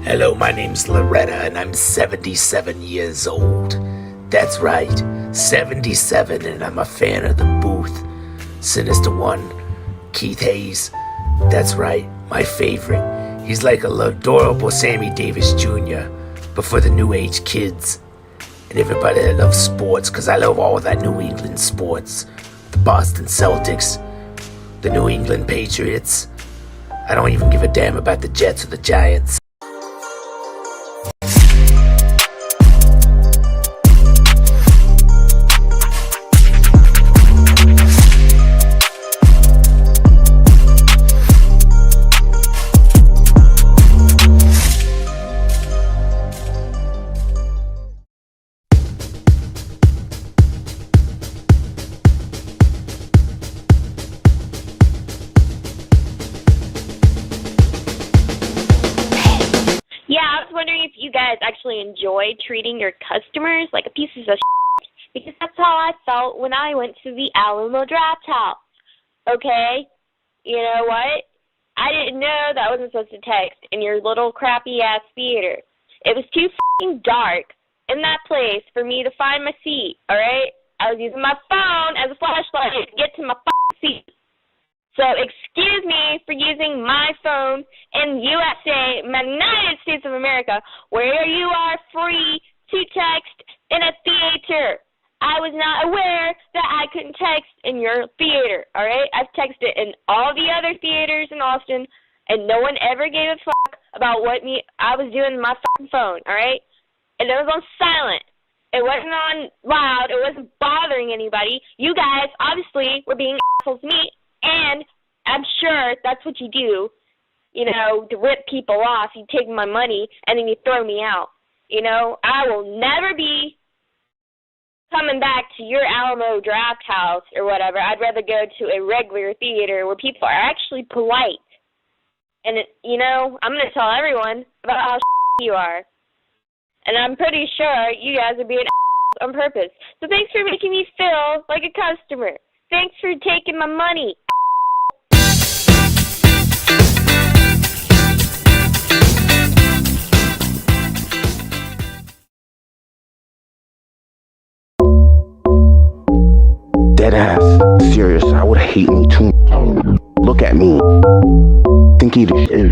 Hello, my name's Loretta, and I'm 77 years old. That's right, 77, and I'm a fan of the Booth. Sinister One, Keith Hayes. That's right, my favorite. He's like a adorable Sammy Davis Jr., but for the new age kids. And everybody that loves sports, because I love all that New England sports. The Boston Celtics, the New England Patriots. I don't even give a damn about the Jets or the Giants. Actually enjoy treating your customers like a piece of shit, because that's how I felt when I went to the Alamo Draft House. Okay? You know what? I didn't know that I wasn't supposed to text in your little crappy-ass theater. It was too f***ing dark in that place for me to find my seat, alright? I was using my phone as a flashlight to get to my f***ing seat. So excuse me for using my phone in USA, United States of America, where you are free to text in a theater. I was not aware that I couldn't text in your theater, all right? I've texted in all the other theaters in Austin, and no one ever gave a fuck about what I was doing with my fucking phone, all right? And it was on silent. It wasn't on loud. It wasn't bothering anybody. You guys obviously were being assholes to me. And I'm sure that's what you do, you know, to rip people off. You take my money, and then you throw me out. You know, I will never be coming back to your Alamo Draft House or whatever. I'd rather go to a regular theater where people are actually polite. And, you know, I'm going to tell everyone about how you are. And I'm pretty sure you guys are being on purpose. So thanks for making me feel like a customer. Thanks for taking my money. Dead ass. Serious. I would hate me too. Look at me. Think he the shit.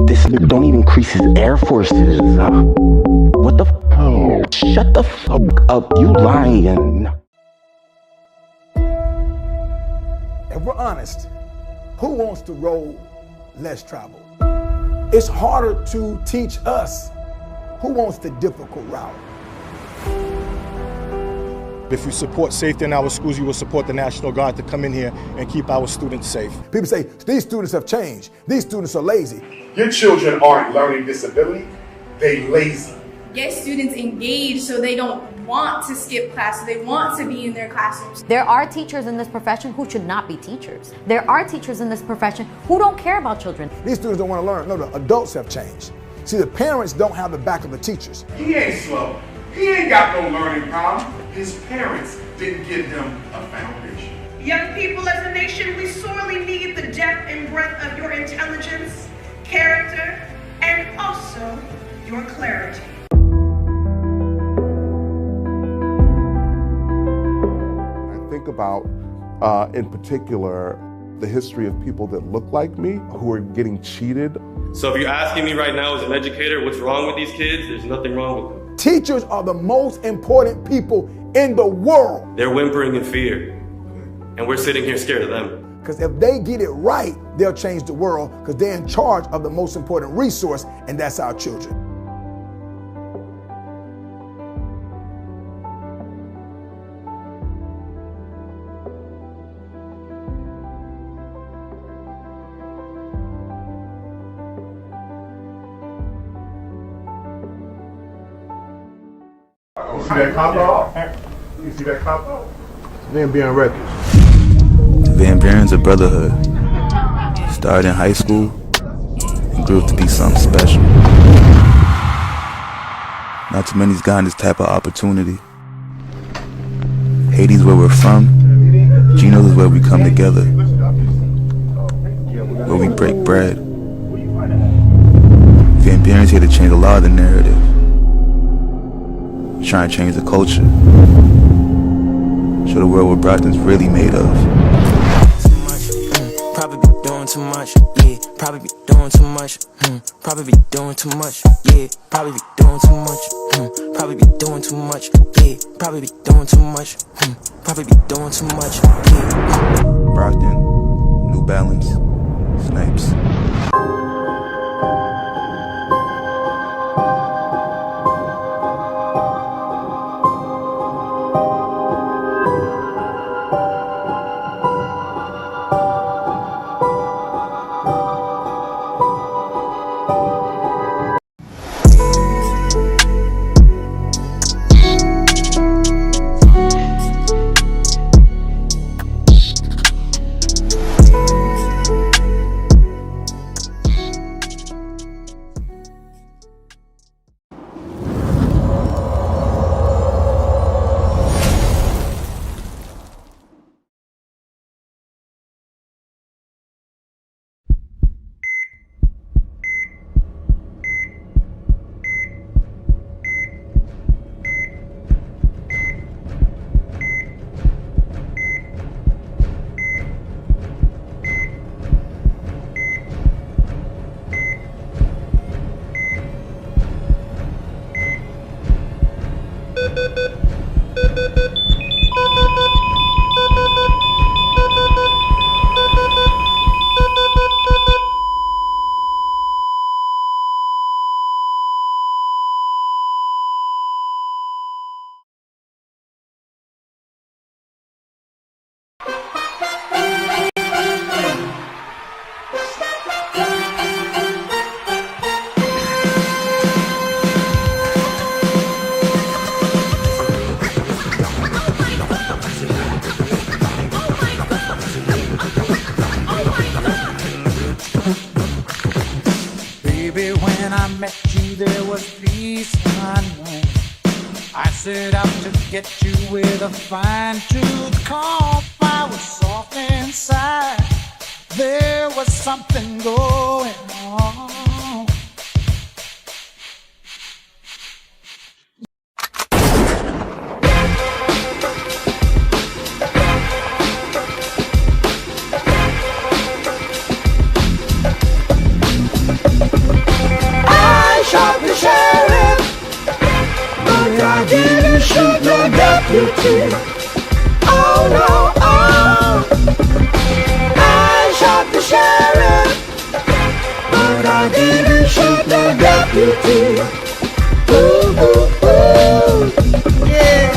This nigga don't even crease his Air Forces. What the f***? Shut the fuck up. You lying. If we're honest, who wants to roll less travel? It's harder to teach us. Who wants the difficult route? If you support safety in our schools, you will support the National Guard to come in here and keep our students safe. People say, these students have changed. These students are lazy. Your children aren't learning disability, they lazy. Get students engaged so they don't want to skip class, so they want to be in their classrooms. There are teachers in this profession who should not be teachers. There are teachers in this profession who don't care about children. These students don't want to learn. No, the adults have changed. See, the parents don't have the back of the teachers. He ain't slow. He ain't got no learning problem. His parents didn't give him a foundation. Young people, as a nation, we sorely need the depth and breadth of your intelligence, character, and also your clarity. I think about, in particular, the history of people that look like me who are getting cheated. So if you're asking me right now as an educator, what's wrong with these kids? There's nothing wrong with them. Teachers are the most important people in the world. They're whimpering in fear, and we're sitting here scared of them. Because if they get it right, they'll change the world, because they're in charge of the most important resource, and that's our children. You see that cop out? You see that cop out? Then being reckless. Van Buren's a brotherhood. Started in high school and grew up to be something special. Not too many's gotten this type of opportunity. Haiti's where we're from. Geno's is where we come together. Where we break bread. Parents here to change a lot of the narrative. Trying to change the culture. Show the world what Brockton's really made of. Probably be doing too much, yeah. Probably be doing too much, Probably be doing too much, yeah. Probably be doing too much, Probably be doing too much, yeah. Probably be doing too much, Probably be doing too much, yeah. Brockton, New Balance, Snipes. Get you with a fine-tooth comb. I was soft inside. There was something going on. I shot the sheriff, but I didn't shoot no deputy. Oh no, oh. I shot the sheriff, but I didn't shoot no deputy. Ooh, ooh, ooh, yeah.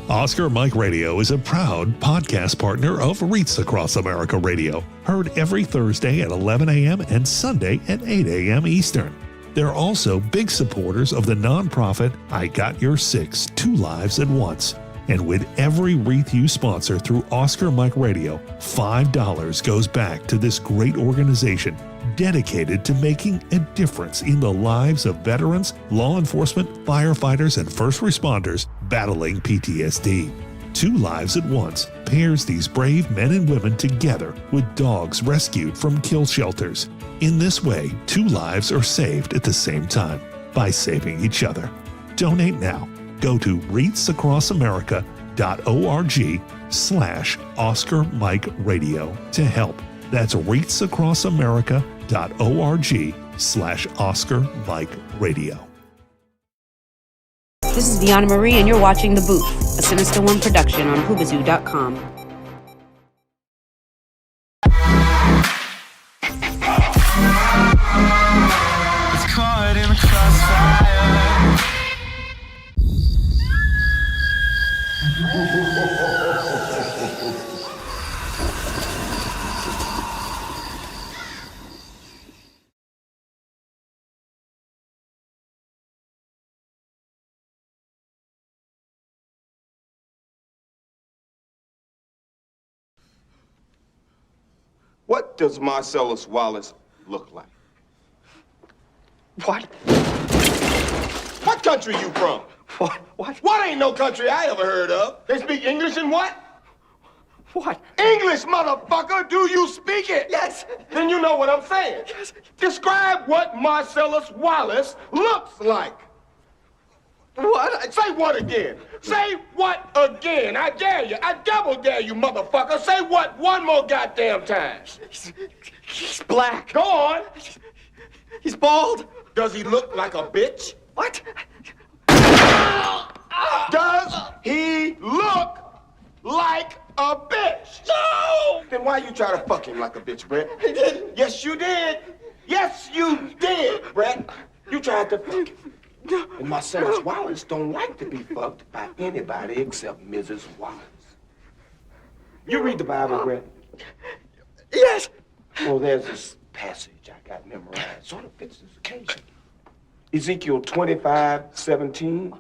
Oscar Mike Radio is a proud podcast partner of Reach Across America Radio, heard every Thursday at 11 a.m. and Sunday at 8 a.m. Eastern. They're also big supporters of the nonprofit I Got Your Six, 2 Lives at Once. And with every wreath you sponsor through Oscar Mike Radio, $5 goes back to this great organization dedicated to making a difference in the lives of veterans, law enforcement, firefighters, and first responders battling PTSD. 2 Lives at Once pairs these brave men and women together with dogs rescued from kill shelters. In this way, 2 lives are saved at the same time by saving each other. Donate now. Go to reachacrossamerica.org/Oscar Mike Radio to help. That's reachacrossamerica.org/Oscar Mike Radio. This is Deanna Marie, and you're watching The Booth, a Sinister One production on Hoobazoo.com. What does Marcellus Wallace look like? What? What country you from? What ain't no country I ever heard of? They speak English and what? What? English, motherfucker! Do you speak it? Yes. Then you know what I'm saying. Yes. Describe what Marcellus Wallace looks like. What? Say what again? Say what again? I dare you. I double dare you, motherfucker. Say what one more goddamn time. He's black. Go on. He's bald. Does he look like a bitch? What? Does he look like a bitch? No! Then why you try to fuck him like a bitch, Brett? He didn't. Yes, you did. Yes, you did, Brett. You tried to fuck him. And Marcellus Wallace don't like to be fucked by anybody except Mrs. Wallace. You read the Bible, Brett? Yes. Well, there's this passage I got memorized. Sort of fits this occasion. Ezekiel 25:17.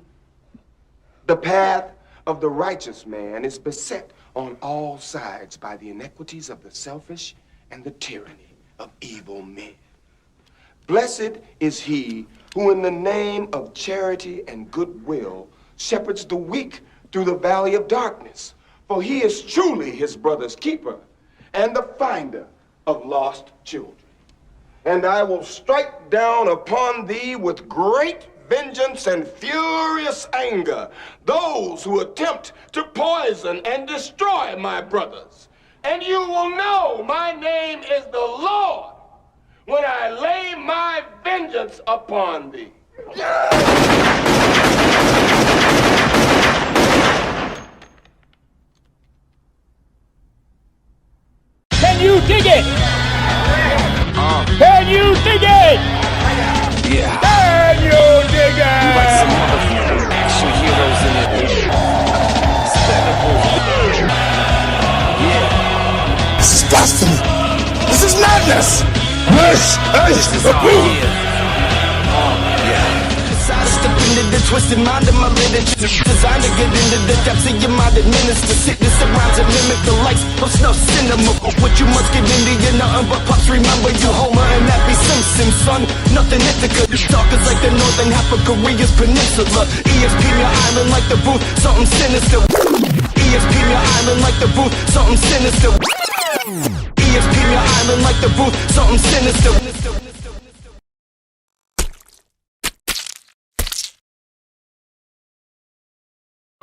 The path of the righteous man is beset on all sides by the iniquities of the selfish and the tyranny of evil men. Blessed is he who in the name of charity and goodwill shepherds the weak through the valley of darkness, for he is truly his brother's keeper and the finder of lost children. And I will strike down upon thee with great vengeance and furious anger those who attempt to poison and destroy my brothers. And you will know my name is the Lord when I lay my vengeance upon thee. Can you dig it? Can you dig it? Yeah. Can you dig it? Like some motherfucking action heroes in it. Yeah. This is destiny. This is madness. This is our year. Step into the twisted mind of my literature, designed to get into the depths of your mind, administer sickness around to mimic the likes of snuff cinema. What you must get into, you're nothing but pups. Remember you Homer and Happy Simpson, son. Nothing Ithaca. Stalkers like the northern half of Korea's peninsula. ESP your island like the booth, something sinister. ESP your island like the booth, something sinister. ESP your island like the booth, something sinister.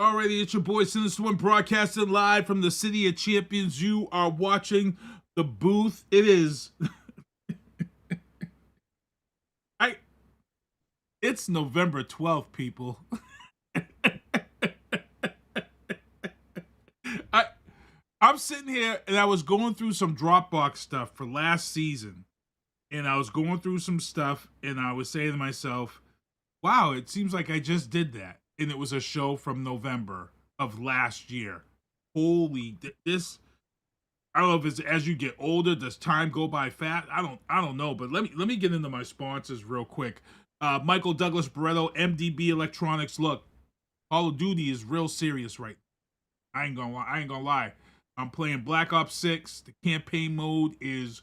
Alrighty, it's your boy Sinister One broadcasting live from the City of Champions. You are watching The Booth. It is it's November 12th, people. I'm sitting here and I was going through some Dropbox stuff for last season. And I was going through some stuff and I was saying to myself, wow, it seems like I just did that. And it was a show from November of last year. Holy, this, I don't know if it's as you get older, does time go by fast? I don't know, but let me get into my sponsors real quick. Michael Douglas Barretto, MDB Electronics. Look, Call of Duty is real serious right now. I ain't gonna lie. I'm playing Black Ops 6. The campaign mode is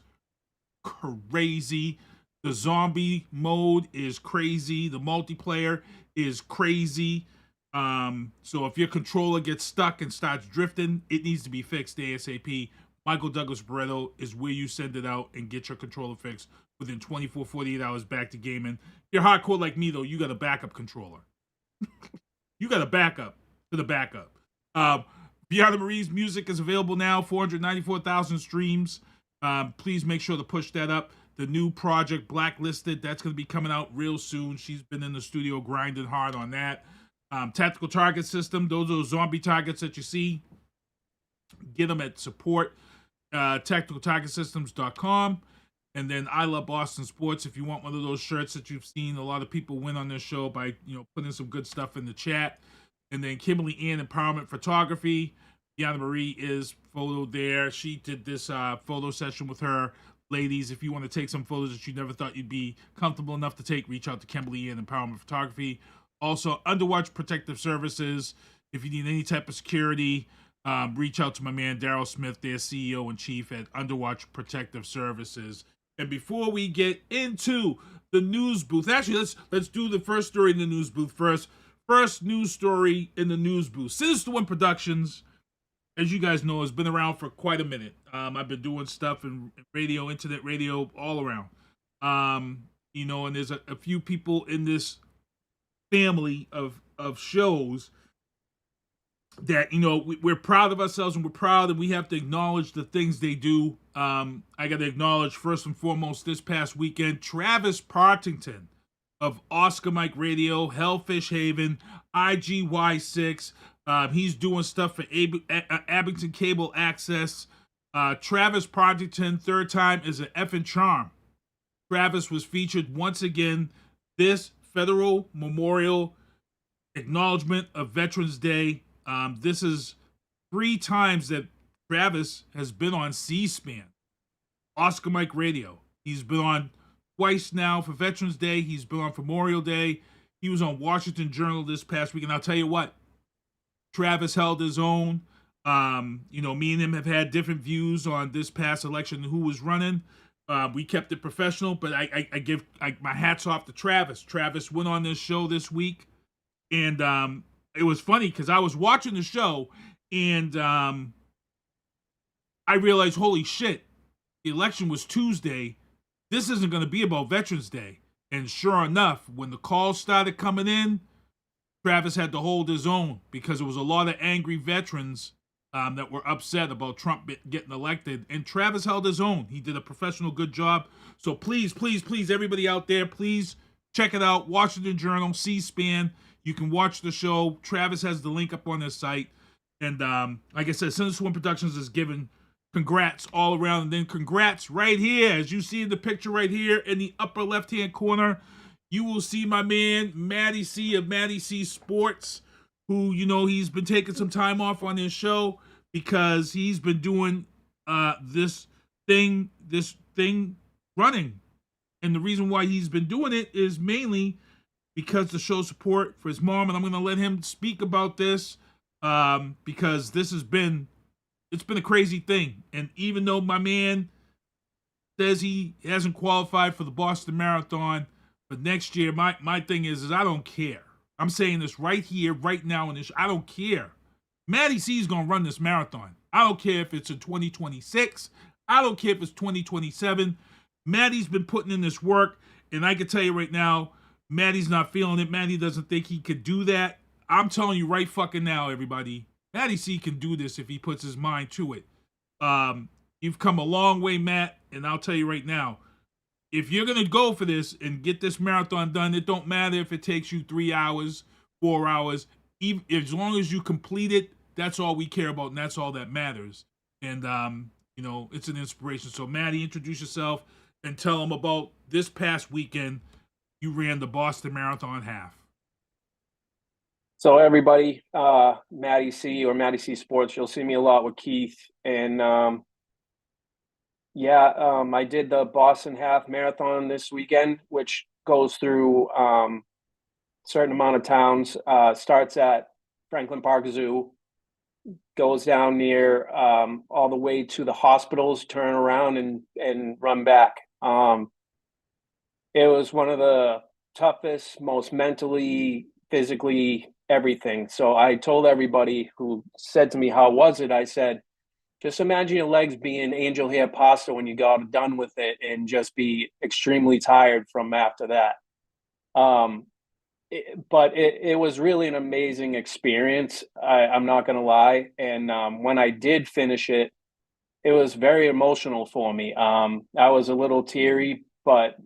crazy. The zombie mode is crazy. The multiplayer is crazy. So if your controller gets stuck and starts drifting, it needs to be fixed ASAP. Michael Douglas Barretto is where you send it out and get your controller fixed within 24, 48 hours back to gaming. If you're hardcore like me, though, you got a backup controller. You got a backup to the backup. Beyond the Marie's music is available now, 494,000 streams. Please make sure to push that up. The new project, Blacklisted, that's going to be coming out real soon. She's been in the studio grinding hard on that. Tactical Target System, those are those zombie targets that you see. Get them at support, tacticaltargetsystems.com. And then I Love Boston Sports. If you want one of those shirts that you've seen a lot of people win on this show by, putting some good stuff in the chat. And then Kimberly Ann Empowerment Photography. Deanna Marie is photo there. She did this photo session with her. Ladies, if you want to take some photos that you never thought you'd be comfortable enough to take, reach out to Kimberly Ann Empowerment Photography. Also, Underwatch Protective Services. If you need any type of security, reach out to my man Daryl Smith, their CEO and chief at Underwatch Protective Services. And before we get into the news booth, actually, let's do the first story in the news booth first. First news story in the news booth. Sinister One Productions, as you guys know, has been around for quite a minute. I've been doing stuff in radio, internet radio, all around. And there's a few people in this family of shows that, we're proud of ourselves, and we're proud, and we have to acknowledge the things they do. I got to acknowledge, first and foremost, this past weekend, Travis Partington of Oscar Mike Radio, Hellfish Haven, IGY6. He's doing stuff for Abington Cable Access. Travis Partington, third time, is an effing charm. Travis was featured once again this Federal Memorial Acknowledgement of Veterans Day. This is 3 times that Travis has been on C-SPAN, Oscar Mike Radio. He's been on twice now for Veterans Day. He's been on for Memorial Day. He was on Washington Journal this past week. And I'll tell you what, Travis held his own. Me and him have had different views on this past election and who was running. We kept it professional, but I give my hats off to Travis. Travis went on this show this week, and it was funny because I was watching the show, and I realized, holy shit, the election was Tuesday. This isn't going to be about Veterans Day. And sure enough, when the calls started coming in, Travis had to hold his own because there was a lot of angry veterans that were upset about Trump getting elected. And Travis held his own. He did a professional, good job. So please, please, please, everybody out there, please check it out. Washington Journal, C-SPAN. You can watch the show. Travis has the link up on his site. And like I said, Sinister One Productions is giving congrats all around. And then congrats right here, as you see in the picture right here in the upper left-hand corner. You will see my man, MattieC of MattieC Sports, who, he's been taking some time off on his show because he's been doing this thing running. And the reason why he's been doing it is mainly because to show support for his mom. And I'm going to let him speak about this because it's been a crazy thing. And even though my man says he hasn't qualified for the Boston Marathon, but next year, my thing is I don't care. I'm saying this right here, right now in this. I don't care. MattieC is going to run this marathon. I don't care if it's in 2026. I don't care if it's 2027. Mattie's been putting in this work, and I can tell you right now, Mattie's not feeling it. Mattie doesn't think he could do that. I'm telling you right fucking now, everybody. MattieC can do this if he puts his mind to it. You've come a long way, Matt, and I'll tell you right now, if you're going to go for this and get this marathon done, it don't matter if it takes you 3 hours, 4 hours. Even as long as you complete it, that's all we care about, and that's all that matters. And, it's an inspiration. So, Mattie, introduce yourself and tell them about this past weekend you ran the Boston Marathon half. So, everybody, MattieC or MattieC Sports, you'll see me a lot with Keith. And, I did the Boston Half Marathon this weekend, which goes through a certain amount of towns. Starts at Franklin Park Zoo, goes down near all the way to the hospitals, turn around and run back. It was one of the toughest, most mentally, physically, everything. So I told everybody who said to me, how was it? I said, just imagine your legs being angel hair pasta when you got done with it and just be extremely tired from after that. But it was really an amazing experience. I'm not going to lie. And when I did finish it, it was very emotional for me. I was a little teary, but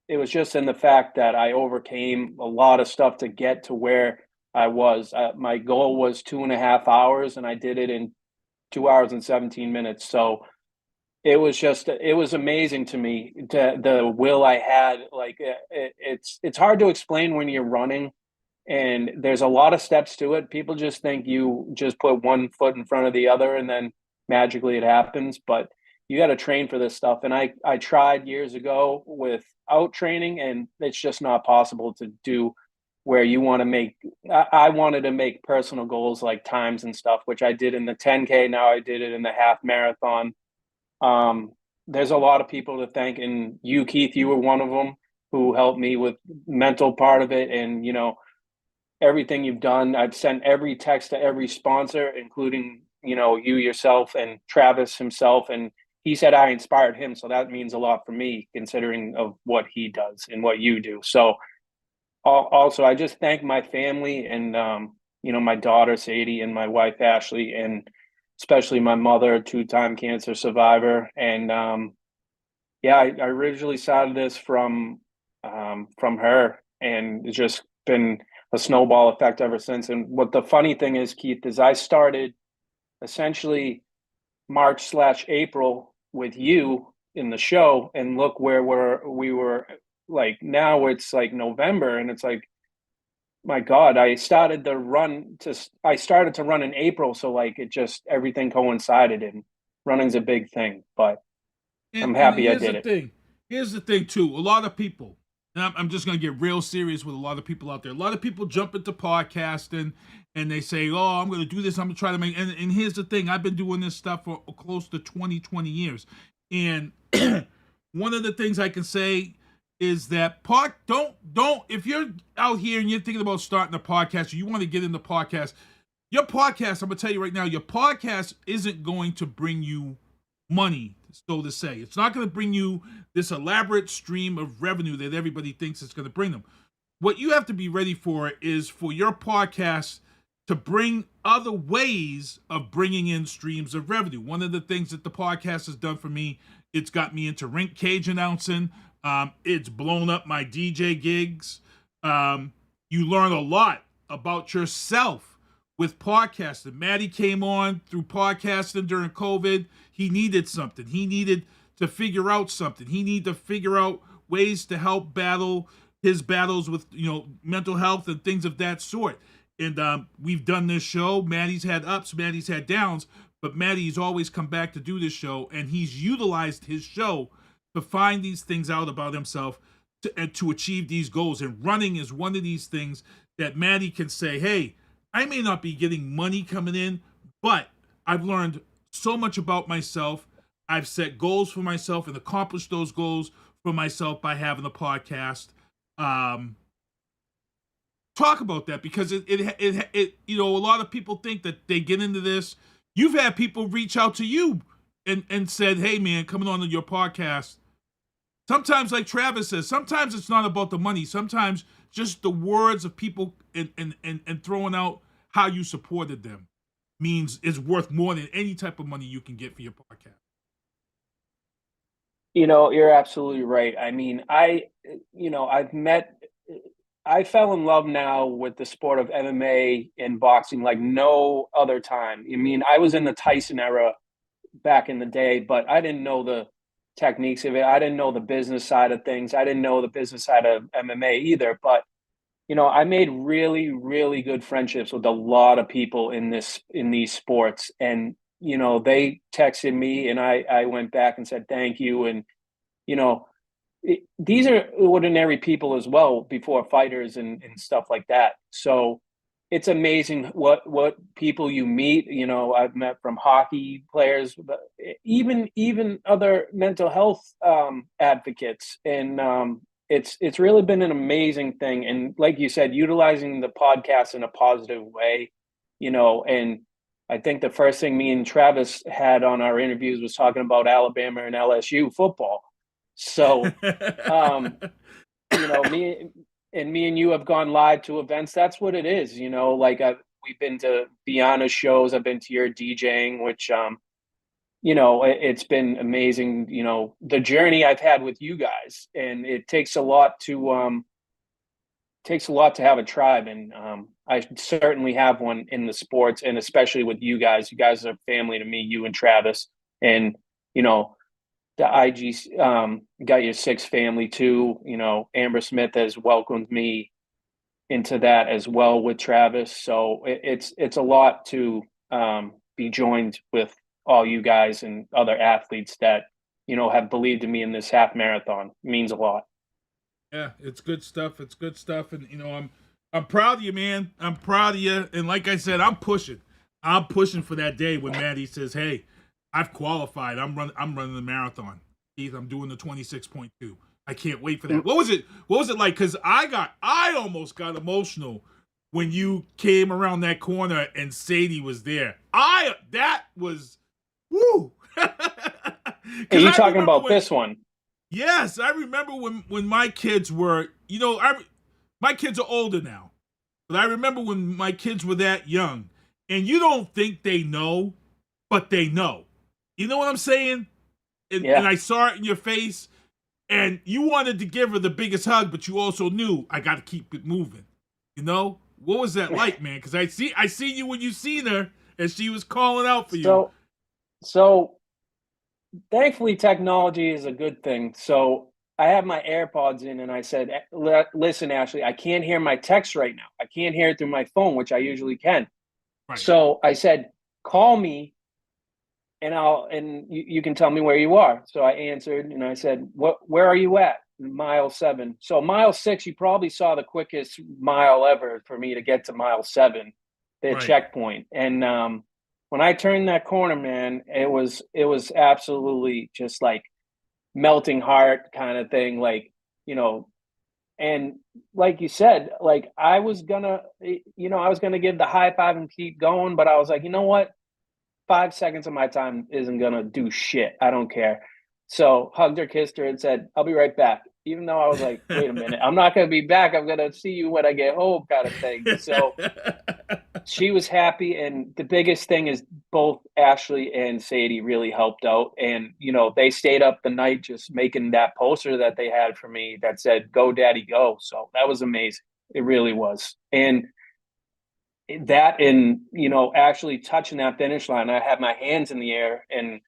it was just in the fact that I overcame a lot of stuff to get to where I was. My goal was 2.5 hours, and I did it in 2 hours and 17 minutes. So it was amazing to me, the will I had. Like it's hard to explain when you're running, and there's a lot of steps to it. People just think you just put one foot in front of the other and then magically it happens, but you got to train for this stuff. And I tried years ago without training, and it's just not possible to do where you want to make, I wanted to make personal goals like times and stuff, which I did in the 10K. Now I did it in the half marathon. There's a lot of people to thank, and you, Keith, you were one of them who helped me with mental part of it. And, you know, everything you've done, I've sent every text to every sponsor, including, you know, you yourself and Travis himself. And he said I inspired him. So that means a lot for me, considering of what he does and what you do. So also, I just thank my family and, you know, my daughter, Sadie, and my wife, Ashley, and especially my mother, a 2-time cancer survivor. And yeah, I originally started this from her, and it's just been a snowball effect ever since. And what the funny thing is, Keith, is I started essentially March/April with you in the show, and look where we were like now it's like November, and it's like, my God, I started to run in April. So like it just, everything coincided, and running's a big thing, but I'm happy I did it. Here's the thing too. A lot of people, and I'm just going to get real serious with a lot of people out there. A lot of people jump into podcasting and they say, oh, I'm going to do this. I'm going to try to make, and here's the thing. I've been doing this stuff for close to 20 years. And one of the things I can say is that don't, if you're out here and you're thinking about starting a podcast, or you want to get into podcast, your podcast, I'm going to tell you right now, your podcast isn't going to bring you money, so to say. It's not going to bring you this elaborate stream of revenue that everybody thinks it's going to bring them. What you have to be ready for is for your podcast to bring other ways of bringing in streams of revenue. One of the things that the podcast has done for me, it's got me into rink cage announcing. It's blown up my DJ gigs. You learn a lot about yourself with podcasting. Mattie came on through podcasting during COVID. He needed something. He needed to figure out something. He needed to figure out ways to help battle his battles with, you know, mental health and things of that sort. And we've done this show. Mattie's had ups, Mattie's had downs, but Mattie's always come back to do this show, and he's utilized his show to find these things out about himself to achieve these goals. And running is one of these things that Mattie can say, hey, I may not be getting money coming in, but I've learned so much about myself. I've set goals for myself and accomplished those goals for myself by having a podcast. Talk about that, because it you know, a lot of people think that they get into this. You've had people reach out to you and said, hey man, coming on to your podcast. Sometimes, like Travis says, sometimes it's not about the money. Sometimes just the words of people and throwing out how you supported them is worth more than any type of money you can get for your podcast. You know, you're absolutely right. I mean, I fell in love now with the sport of MMA and boxing like no other time. I mean, I was in the Tyson era back in the day, but I didn't know the techniques of it. I didn't know the business side of things. I didn't know the business side of MMA either. But, you know, I made really, really good friendships with a lot of people in these sports. And, you know, they texted me and I went back and said, thank you. And, you know, these are ordinary people as well before fighters and stuff like that. So it's amazing what people you meet. You know, I've met from hockey players, but even other mental health advocates, and it's really been an amazing thing. And like you said, utilizing the podcast in a positive way, you know. And I think the first thing me and Travis had on our interviews was talking about Alabama and LSU football. So, you know, me and you have gone live to events. That's what it is, you know. Like we've been to Beyonce shows. I've been to your DJing, which, you know, it's been amazing. You know, the journey I've had with you guys, and it takes a lot to have a tribe, and I certainly have one in the sports, and especially with you guys. You guys are family to me, you and Travis, and you know. The IG got your Six family too. You know, Amber Smith has welcomed me into that as well with Travis. So it's a lot to be joined with all you guys and other athletes that, you know, have believed in me in this half marathon. It means a lot. Yeah, it's good stuff. It's good stuff. And, you know, I'm proud of you, man. I'm proud of you. And like I said, I'm pushing. I'm pushing for that day when Mattie says, "Hey, I've qualified. I'm running the marathon. Keith, I'm doing the 26.2. I can't wait for that." What was it like? Because I almost got emotional when you came around that corner and Sadie was there. That was woo. Are you talking about this one? Yes, I remember when my kids were, my kids are older now, but I remember when my kids were that young, and you don't think they know, but they know. You know what I'm saying? And I saw it in your face, and you wanted to give her the biggest hug, but you also knew I got to keep it moving. You know? What was that like, man? Because I see you when you seen her, and she was calling out for you. So thankfully, technology is a good thing. So I have my AirPods in, and I said, "Listen, Ashley, I can't hear my text right now. I can't hear it through my phone, which I usually can." Right. So I said, "Call me, and you can tell me where you are." So I answered, and I said, "Where are you at?" Mile 7. So mile 6, you probably saw the quickest mile ever for me to get to mile 7, the checkpoint. And when I turned that corner, man, it was absolutely just like melting heart kind of thing, like, and like you said, like I was gonna give the high five and keep going, but I was like, you know what? 5 seconds of my time isn't gonna do shit. I don't care. So hugged her, kissed her, and said, "I'll be right back." Even though I was like, wait a minute, I'm not going to be back. I'm going to see you when I get home kind of thing. So she was happy. And the biggest thing is both Ashley and Sadie really helped out. And, they stayed up the night just making that poster that they had for me that said, "Go Daddy, go." So that was amazing. It really was. And that, and, actually touching that finish line, I had my hands in the air and,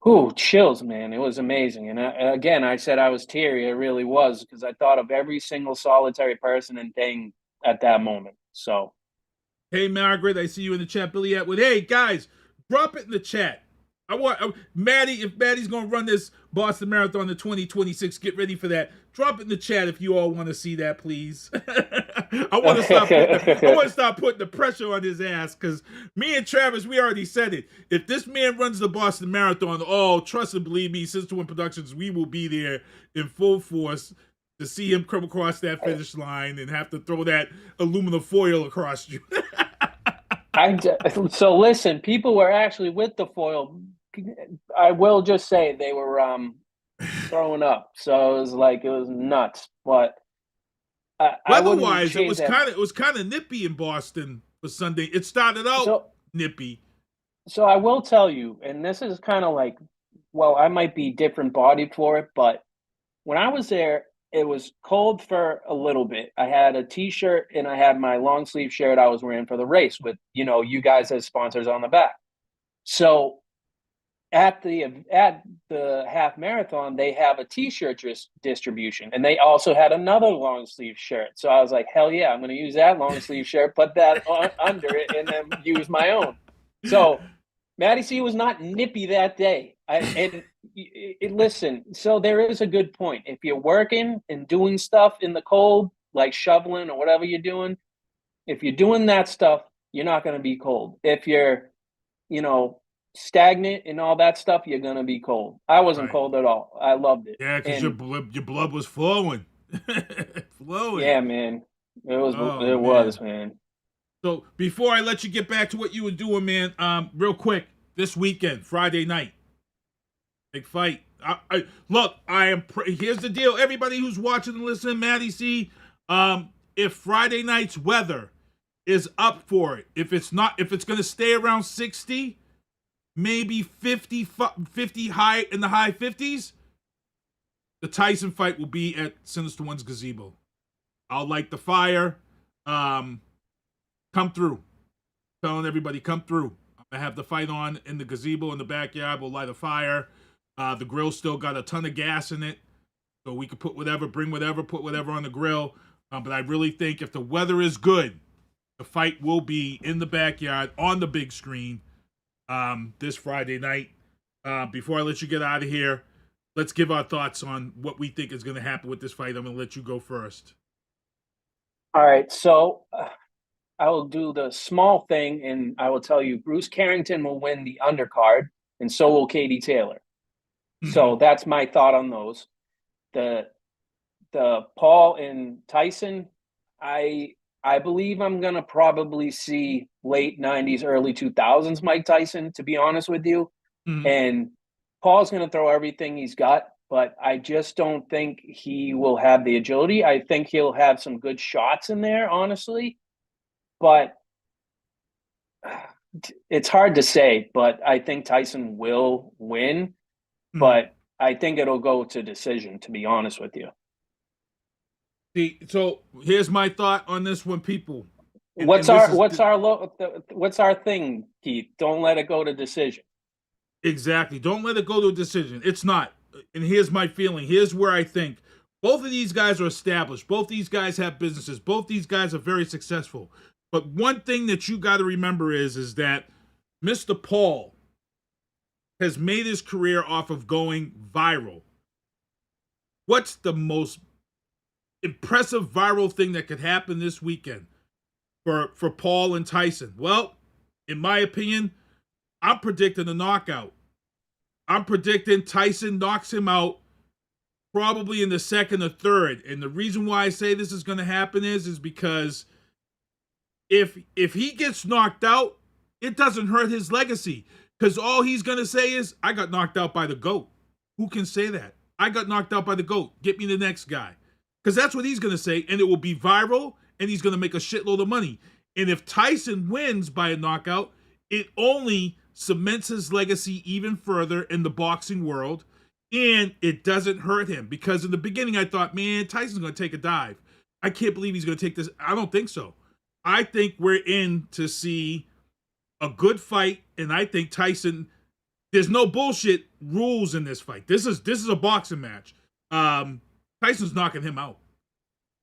ooh, chills, man. It was amazing. And again, I said I was teary. It really was, because I thought of every single solitary person and thing at that moment. So, hey, Margaret, I see you in the chat. Billy Atwood. Hey, guys, drop it in the chat. I want Mattie, if Mattie's going to run this Boston Marathon in 2026, get ready for that. Drop it in the chat if you all want to see that, please. I want to stop putting the pressure on his ass, because me and Travis, we already said it. If this man runs the Boston Marathon, trust and believe me, Sister One Productions, we will be there in full force to see him come across that finish line and have to throw that aluminum foil across you. So listen, people were actually with the foil. I will just say they were throwing up, so it was nuts. But weather-wise, it was kind of nippy in Boston for Sunday. It started out nippy. So I will tell you, and this is kind of like, well, I might be different bodied for it, but when I was there, it was cold for a little bit. I had a T-shirt and I had my long sleeve shirt I was wearing for the race with, you guys as sponsors on the back. So at the half marathon, they have a T-shirt distribution, and they also had another long sleeve shirt. So I was like, hell yeah, I'm going to use that long sleeve shirt, put that under it, and then use my own. So MattieC was not nippy that day. Listen, so there is a good point. If you're working and doing stuff in the cold, like shoveling or whatever you're doing, if you're doing that stuff, you're not going to be cold. If you're, stagnant and all that stuff, you're going to be cold. I wasn't cold at all. I loved it. Yeah, because your blood was flowing. Flowing. Yeah, man. It was, man. So before I let you get back to what you were doing, man, real quick, this weekend, Friday night, big fight. Here's the deal. Everybody who's watching and listening, MattieC, if Friday night's weather is up for it, if it's going to stay around 60, maybe 50 high in the high 50s, the Tyson fight will be at Sinister One's gazebo. I'll light the fire. Come through. Telling everybody, come through. I'm going to have the fight on in the gazebo in the backyard. We'll light a fire. The grill still got a ton of gas in it, so we could put whatever on the grill. But I really think if the weather is good, the fight will be in the backyard on the big screen this Friday night. Before I let you get out of here, let's give our thoughts on what we think is going to happen with this fight. I'm going to let you go first. All right, so I will do the small thing, and I will tell you Bruce Carrington will win the undercard, and so will Katie Taylor. So that's my thought on those. The Paul and Tyson, I believe I'm gonna probably see late 90s, early 2000s Mike Tyson, to be honest with you. And Paul's gonna throw everything he's got, but I just don't think he will have the agility. I think he'll have some good shots in there, honestly. But it's hard to say, but I think Tyson will win. But I think it'll go to decision, to be honest with you. See, so here's my thought on this one, people. What's our thing, Keith? Don't let it go to decision. Exactly. Don't let it go to a decision. It's not. And here's my feeling. Here's where I think both of these guys are established. Both these guys have businesses. Both these guys are very successful. But one thing that you got to remember is that Mr. Paul has made his career off of going viral. What's the most impressive viral thing that could happen this weekend for Paul and Tyson? Well, in my opinion, I'm predicting a knockout. I'm predicting Tyson knocks him out probably in the second or third. And the reason why I say this is going to happen is because if he gets knocked out, it doesn't hurt his legacy. Because all he's going to say is, I got knocked out by the GOAT. Who can say that? I got knocked out by the GOAT. Get me the next guy. Because that's what he's going to say, and it will be viral, and he's going to make a shitload of money. And if Tyson wins by a knockout, it only cements his legacy even further in the boxing world, and it doesn't hurt him. Because in the beginning, I thought, man, Tyson's going to take a dive. I can't believe he's going to take this. I don't think so. I think we're in to see a good fight, and I think Tyson, there's no bullshit rules in this fight. This is a boxing match. Tyson's knocking him out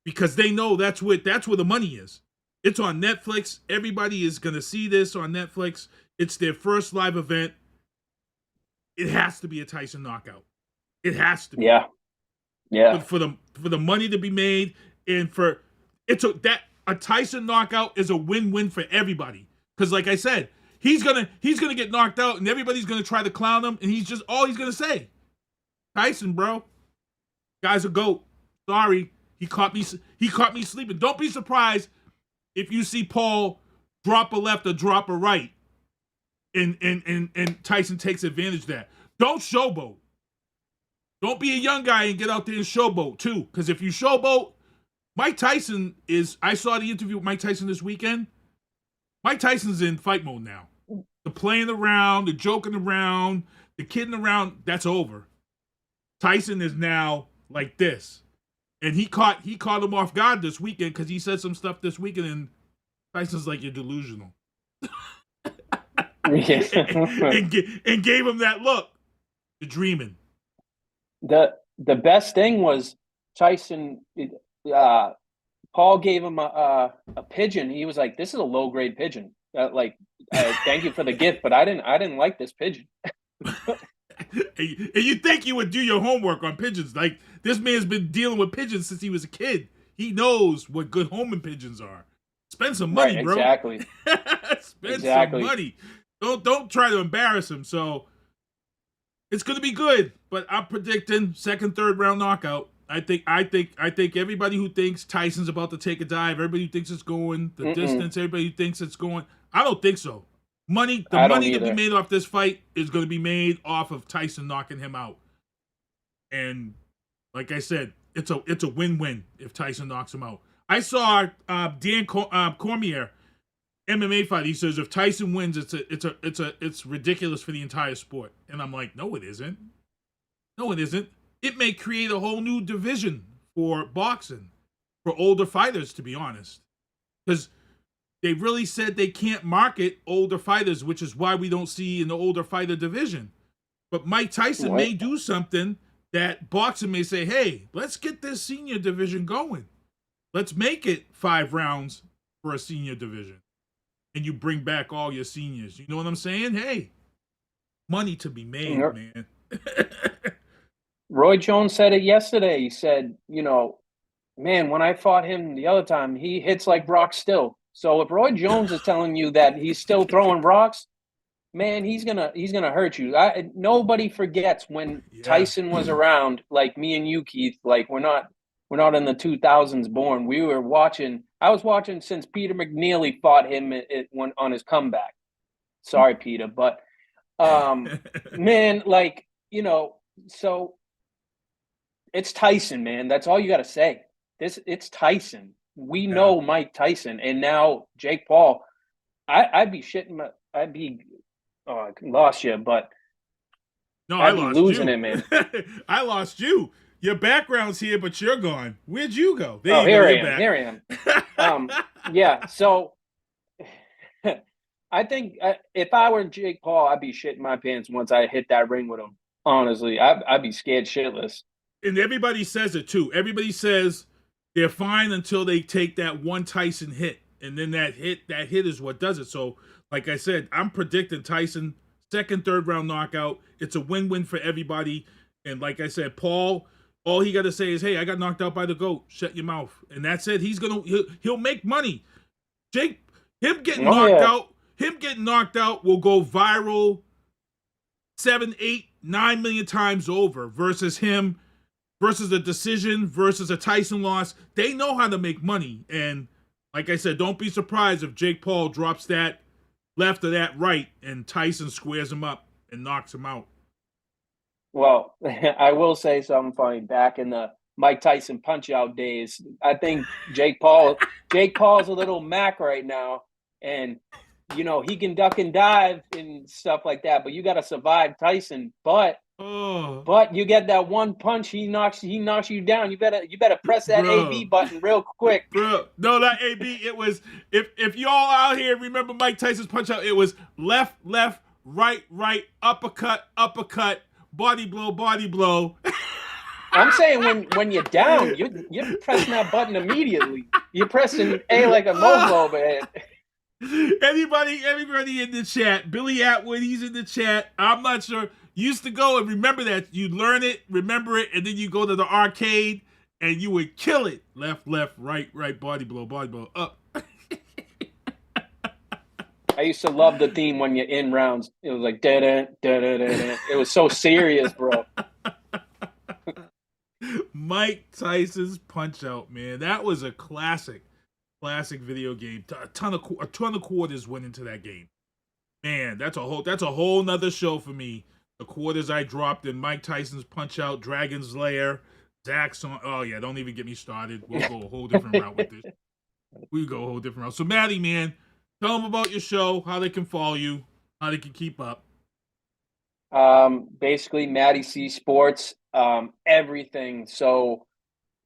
because they know that's where the money is. It's on Netflix. Everybody is going to see this on Netflix. It's their first live event. It has to be a Tyson knockout. It has to be. Yeah. But for the money to be made, and a Tyson knockout is a win-win for everybody. Because like I said, he's gonna get knocked out, and everybody's gonna try to clown him, and he's just all he's gonna say. Tyson, bro, guy's a GOAT. Sorry, he caught me sleeping. Don't be surprised if you see Paul drop a left or drop a right, and Tyson takes advantage of that. Don't showboat. Don't be a young guy and get out there and showboat too. Because if you showboat, Mike Tyson is. I saw the interview with Mike Tyson this weekend. Mike Tyson's in fight mode now. The playing around, the joking around, the kidding around, that's over. Tyson is now like this. And he caught him off guard this weekend because he said some stuff this weekend, and Tyson's like, you're delusional. and gave him that look. You're dreaming. The best thing was Tyson, Paul gave him a pigeon. He was like, "This is a low grade pigeon. Thank you for the gift, but I didn't like this pigeon." And you think you would do your homework on pigeons? Like, this man's been dealing with pigeons since he was a kid. He knows what good homing pigeons are. Spend some money, bro. Exactly. Spend some money. Don't try to embarrass him. So it's gonna be good. But I'm predicting second, third round knockout. I think everybody who thinks Tyson's about to take a dive, everybody who thinks it's going the distance, everybody who thinks it's going, I don't think so. The money to be made off this fight is going to be made off of Tyson knocking him out. And like I said, it's a win-win if Tyson knocks him out. I saw Dan Cormier MMA fight. He says if Tyson wins, it's ridiculous for the entire sport. And I'm like, no, it isn't. No, it isn't. It may create a whole new division for boxing, for older fighters, to be honest. Because they really said they can't market older fighters, which is why we don't see in the older fighter division. But Mike Tyson may do something that boxing may say, hey, let's get this senior division going. Let's make it 5 rounds for a senior division. And you bring back all your seniors. You know what I'm saying? Hey, money to be made, man. Roy Jones said it yesterday. He said, man, when I fought him the other time, he hits like rocks still. So if Roy Jones is telling you that he's still throwing rocks, man, he's gonna hurt you. Nobody forgets when Tyson was around, like me and you, Keith. Like we're not in the 2000s born. We were watching. I was watching since Peter McNeely fought him on his comeback. Sorry, Peter, but man, like so it's Tyson, man. That's all you got to say. It's Tyson. We know Mike Tyson, and now Jake Paul. I'd be shitting. Oh, I lost you, but no, I'd I lost losing you. it, man. I lost you. Your background's here, but you're gone. Where'd you go? There you here go. I You're am. back. Here I am. Yeah. So I think if I were Jake Paul, I'd be shitting my pants once I hit that ring with him. Honestly, I'd be scared shitless. And everybody says it too. Everybody says they're fine until they take that one Tyson hit, and then that hit is what does it. So, like I said, I'm predicting Tyson second, third round knockout. It's a win-win for everybody. And like I said, Paul, all he got to say is, "Hey, I got knocked out by the GOAT. Shut your mouth." And that's it. He'll make money. Him getting knocked out will go viral 7, 8, 9 million times over versus a decision versus a Tyson loss. They know how to make money. And like I said, don't be surprised if Jake Paul drops that left or that right and Tyson squares him up and knocks him out. Well, I will say something funny. Back in the Mike Tyson Punch-Out days, I think Jake Paul's a little Mac right now, and he can duck and dive and stuff like that. But you got to survive Tyson. But you get that one punch, he knocks you down. You better press that AB button real quick, bro. No, not AB. It was if y'all out here remember Mike Tyson's Punch-Out, it was left, right, uppercut. Body blow. I'm saying when you're down, you're pressing that button immediately. You're pressing A like a mofo, man. Everybody in the chat. Billy Atwood, he's in the chat. I'm not sure. Used to go and remember that. You learn it, remember it, and then you go to the arcade and you would kill it. Left, right, body blow, up. I used to love the theme when you're in rounds. It was like da-da. It was so serious, bro. Mike Tyson's Punch-Out, man. That was a classic video game. A ton of quarters went into that game. Man, that's a whole nother show for me. The quarters I dropped in Mike Tyson's Punch-Out, Dragon's Lair, Zach's on. Oh yeah, don't even get me started. We'll go a whole different route with this. So Mattie, man, tell them about your show, how they can follow you, how they can keep up. Basically MattieC Sports, everything. So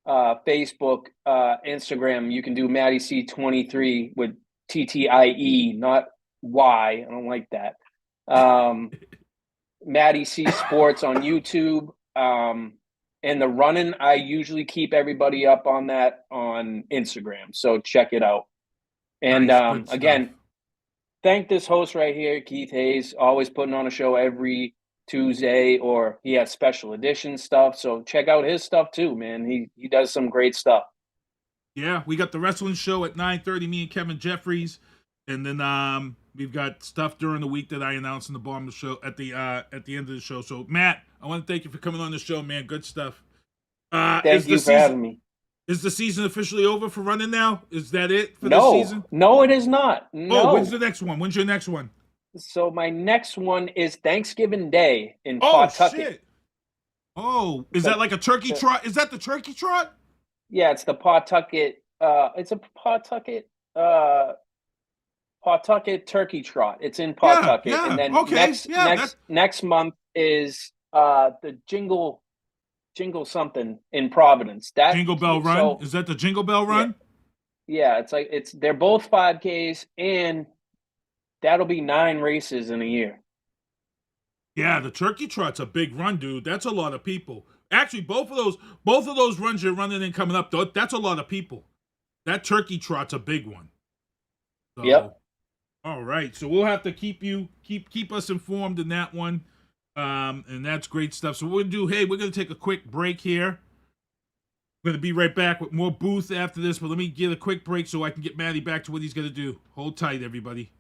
Facebook, Instagram, you can do MattieC23 with TTIE, not Y. I don't like that. MattieC Sports on YouTube. And the running, I usually keep everybody up on that on Instagram. So check it out. And again, thank this host right here, Keith Hayes, always putting on a show every Tuesday, or he has special edition stuff. So check out his stuff too, man. He does some great stuff. Yeah, we got the wrestling show at 9:30, me and Kevin Jeffries. And then we've got stuff during the week that I announced in the bottom of the show at the end of the show. So Matt, I want to thank you for coming on the show, man. Good stuff. Thank you for having me. Is the season officially over for running now? Is that it for this season? No, it is not. No. Oh, when's the next one? When's your next one? So my next one is Thanksgiving Day in Pawtucket. Shit. Oh, is that like a turkey trot? Is that the turkey trot? Yeah, it's the Pawtucket. It's a Pawtucket turkey trot. It's in Pawtucket. Yeah. And then next month is the Jingle something in Providence. That Jingle Bell Run? Is that the Jingle Bell Run? Yeah, they're both 5Ks, and that'll be 9 races in a year. Yeah, the turkey trot's a big run, dude. That's a lot of people. Actually, both of those runs you're running and coming up, though, that's a lot of people. That turkey trot's a big one. So, yep. All right, so we'll have to keep us informed in that one. And that's great stuff. So we're gonna take a quick break here. We're going to be right back with more Booth after this, but let me get a quick break so I can get Matty back to what he's going to do. Hold tight, everybody.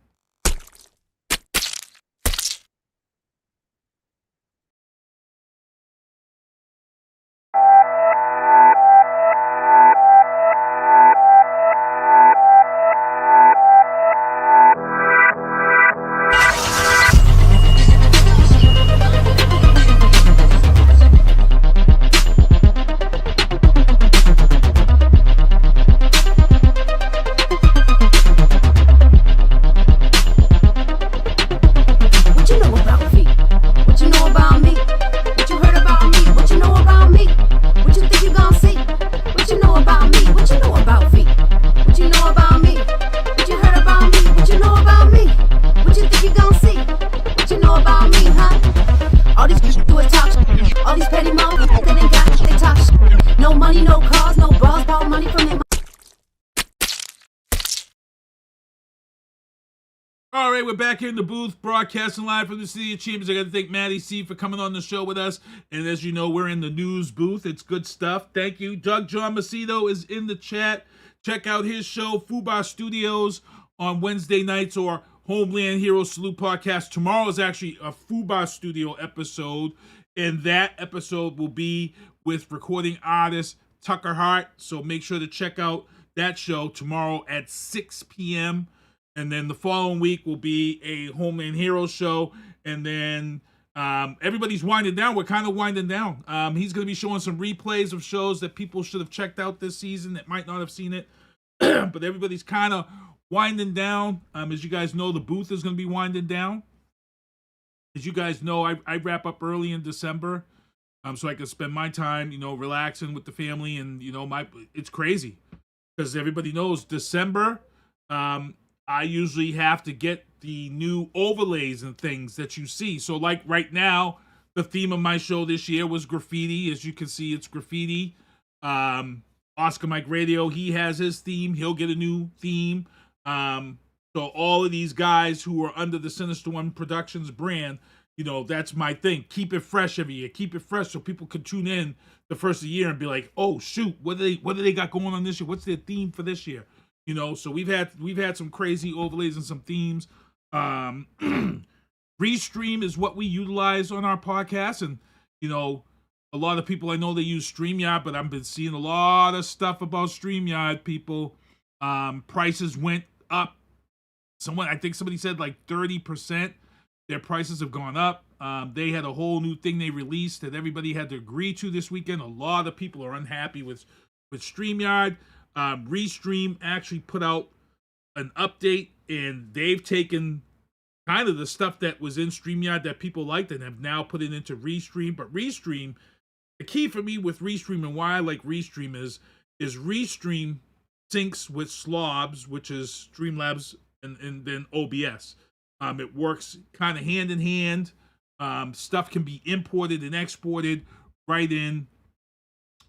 All right, we're back here in the booth, broadcasting live from the City of Chambers. I got to thank MattieC for coming on the show with us. And as you know, we're in the news booth. It's good stuff. Thank you. Doug John Macedo is in the chat. Check out his show, Fubar Studios, on Wednesday nights, or Homeland Heroes Salute Podcast. Tomorrow is actually a Fubar Studio episode, and that episode will be with recording artist Tucker Hart. So make sure to check out that show tomorrow at 6 p.m., and then the following week will be a Homeland Heroes show. And then everybody's winding down. We're kind of winding down. He's going to be showing some replays of shows that people should have checked out this season that might not have seen it. But everybody's kind of winding down. As you guys know, the booth is going to be winding down. As you guys know, I wrap up early in December, so I can spend my time, relaxing with the family. And, it's crazy because everybody knows December, I usually have to get the new overlays and things that you see. So like right now, the theme of my show this year was graffiti. As you can see, it's graffiti. Oscar Mike Radio, he has his theme. He'll get a new theme. So all of these guys who are under the Sinister One Productions brand, that's my thing. Keep it fresh every year. Keep it fresh so people can tune in the first of the year and be like, oh shoot, what do they got going on this year? What's their theme for this year? So we've had some crazy overlays and some themes. Restream is what we utilize on our podcast, and a lot of people I know they use StreamYard, but I've been seeing a lot of stuff about StreamYard. People, prices went up. I think somebody said like 30%. Their prices have gone up. They had a whole new thing they released that everybody had to agree to this weekend. A lot of people are unhappy with StreamYard. Restream actually put out an update, and they've taken kind of the stuff that was in StreamYard that people liked and have now put it into Restream. But Restream, the key for me with Restream and why I like Restream is Restream syncs with Slobs, which is Streamlabs, and then OBS. It works kind of hand in hand. Stuff can be imported and exported right in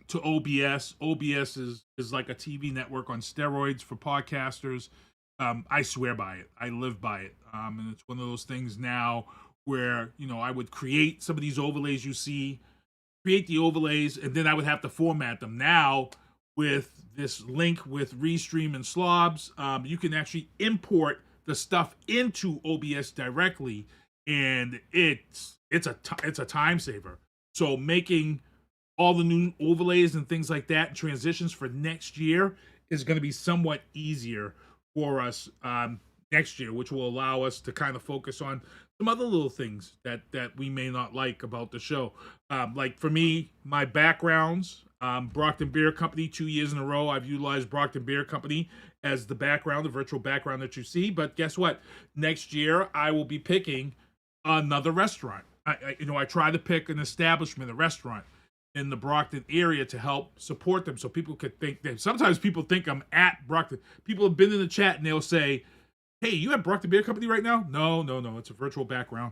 to OBS. OBS is like a TV network on steroids for podcasters. I swear by it. I live by it. And it's one of those things now where, I would create some of these overlays you see, create the overlays, and then I would have to format them. Now, with this link with Restream and Slobs, you can actually import the stuff into OBS directly, and it's a time saver. So making all the new overlays and things like that, transitions for next year, is going to be somewhat easier for us next year, which will allow us to kind of focus on some other little things that we may not like about the show. Like for me, my backgrounds, Brockton Beer Company, 2 years in a row, I've utilized Brockton Beer Company as the background, the virtual background that you see. But guess what? Next year, I will be picking another restaurant. I try to pick an establishment, a restaurant in the Brockton area to help support them, so people could think that sometimes people think I'm at Brockton. People have been in the chat and they'll say, hey, you have Brockton Beer Company right now? No, it's a virtual background.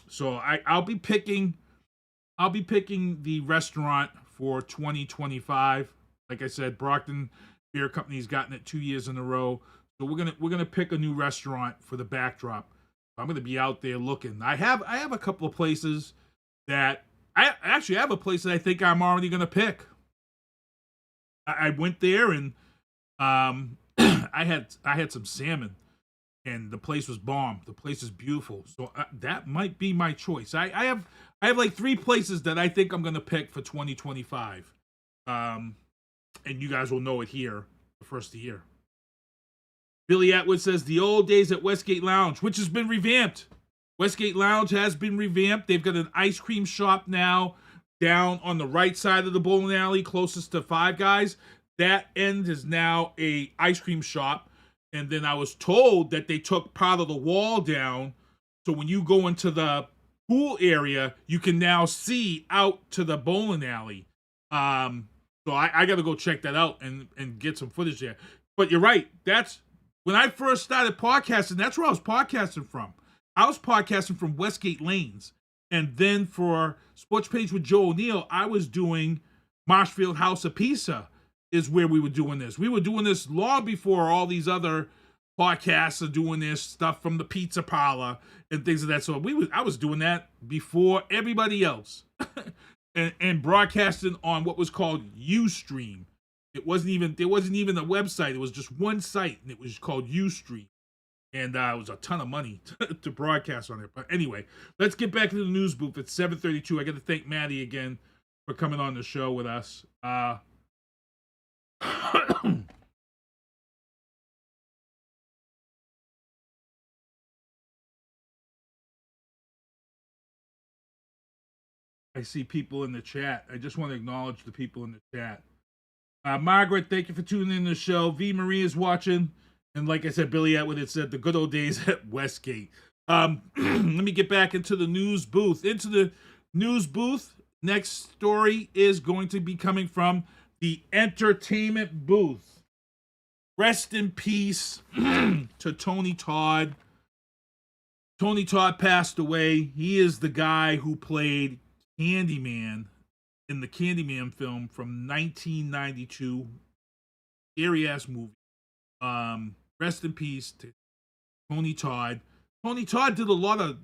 So I'll be picking the restaurant for 2025. Like I said, Brockton Beer Company's gotten it 2 years in a row. So we're gonna pick a new restaurant for the backdrop. I'm gonna be out there looking. I have a couple of places that I actually have a place that I think I'm already gonna pick. I went there and I had some salmon, and the place was bomb. The place is beautiful, so that might be my choice. I have like 3 places that I think I'm gonna pick for 2025, and you guys will know it here the first of the year. Billy Atwood says the old days at Westgate Lounge, which has been revamped. Westgate Lounge has been revamped. They've got an ice cream shop now down on the right side of the bowling alley, closest to Five Guys. That end is now a ice cream shop. And then I was told that they took part of the wall down, so when you go into the pool area, you can now see out to the bowling alley. So I got to go check that out and get some footage there. But you're right. That's when I first started podcasting. That's where I was podcasting from. I was podcasting from Westgate Lanes. And then for Sports Page with Joe O'Neill, I was doing Marshfield House of Pizza is where we were doing this. We were doing this long before all these other podcasts are doing this stuff from the Pizza Parlor and things of that sort. I was doing that before everybody else and broadcasting on what was called Ustream. There wasn't even a website. It was just one site, and it was called Ustream. And it was a ton of money to broadcast on it. But anyway, let's get back to the news booth. It's 7:32. I got to thank Mattie again for coming on the show with us. I see people in the chat. I just want to acknowledge the people in the chat. Margaret, thank you for tuning in to the show. V. Marie is watching. And like I said, Billy Atwood had said the good old days at Westgate. Let me get back into the news booth. Next story is going to be coming from the entertainment booth. Rest in peace to Tony Todd. Tony Todd passed away. He is the guy who played Candyman in the Candyman film from 1992. Scary-ass movie. Rest in peace to Tony Todd. Tony Todd did a lot of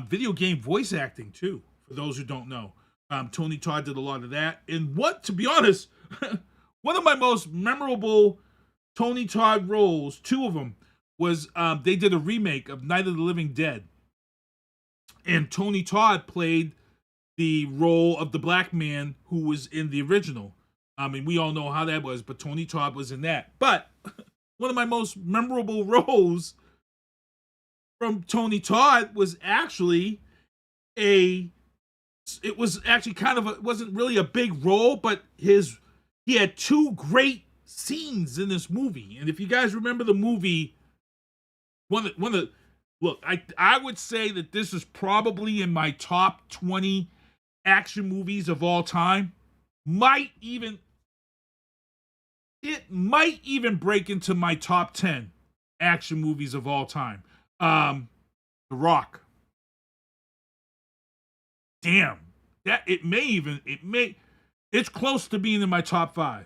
video game voice acting, too, for those who don't know. Tony Todd did a lot of that. And to be honest, one of my most memorable Tony Todd roles, 2 of them, was they did a remake of Night of the Living Dead. And Tony Todd played the role of the black man who was in the original. I mean, we all know how that was, but Tony Todd was in that. But one of my most memorable roles from Tony Todd was actually it wasn't really a big role, but he had 2 great scenes in this movie. And if you guys remember the movie, I would say that this is probably in my top 20 action movies of all time. It might even break into my top 10 action movies of all time. The Rock. Damn. It's close to being in my top 5.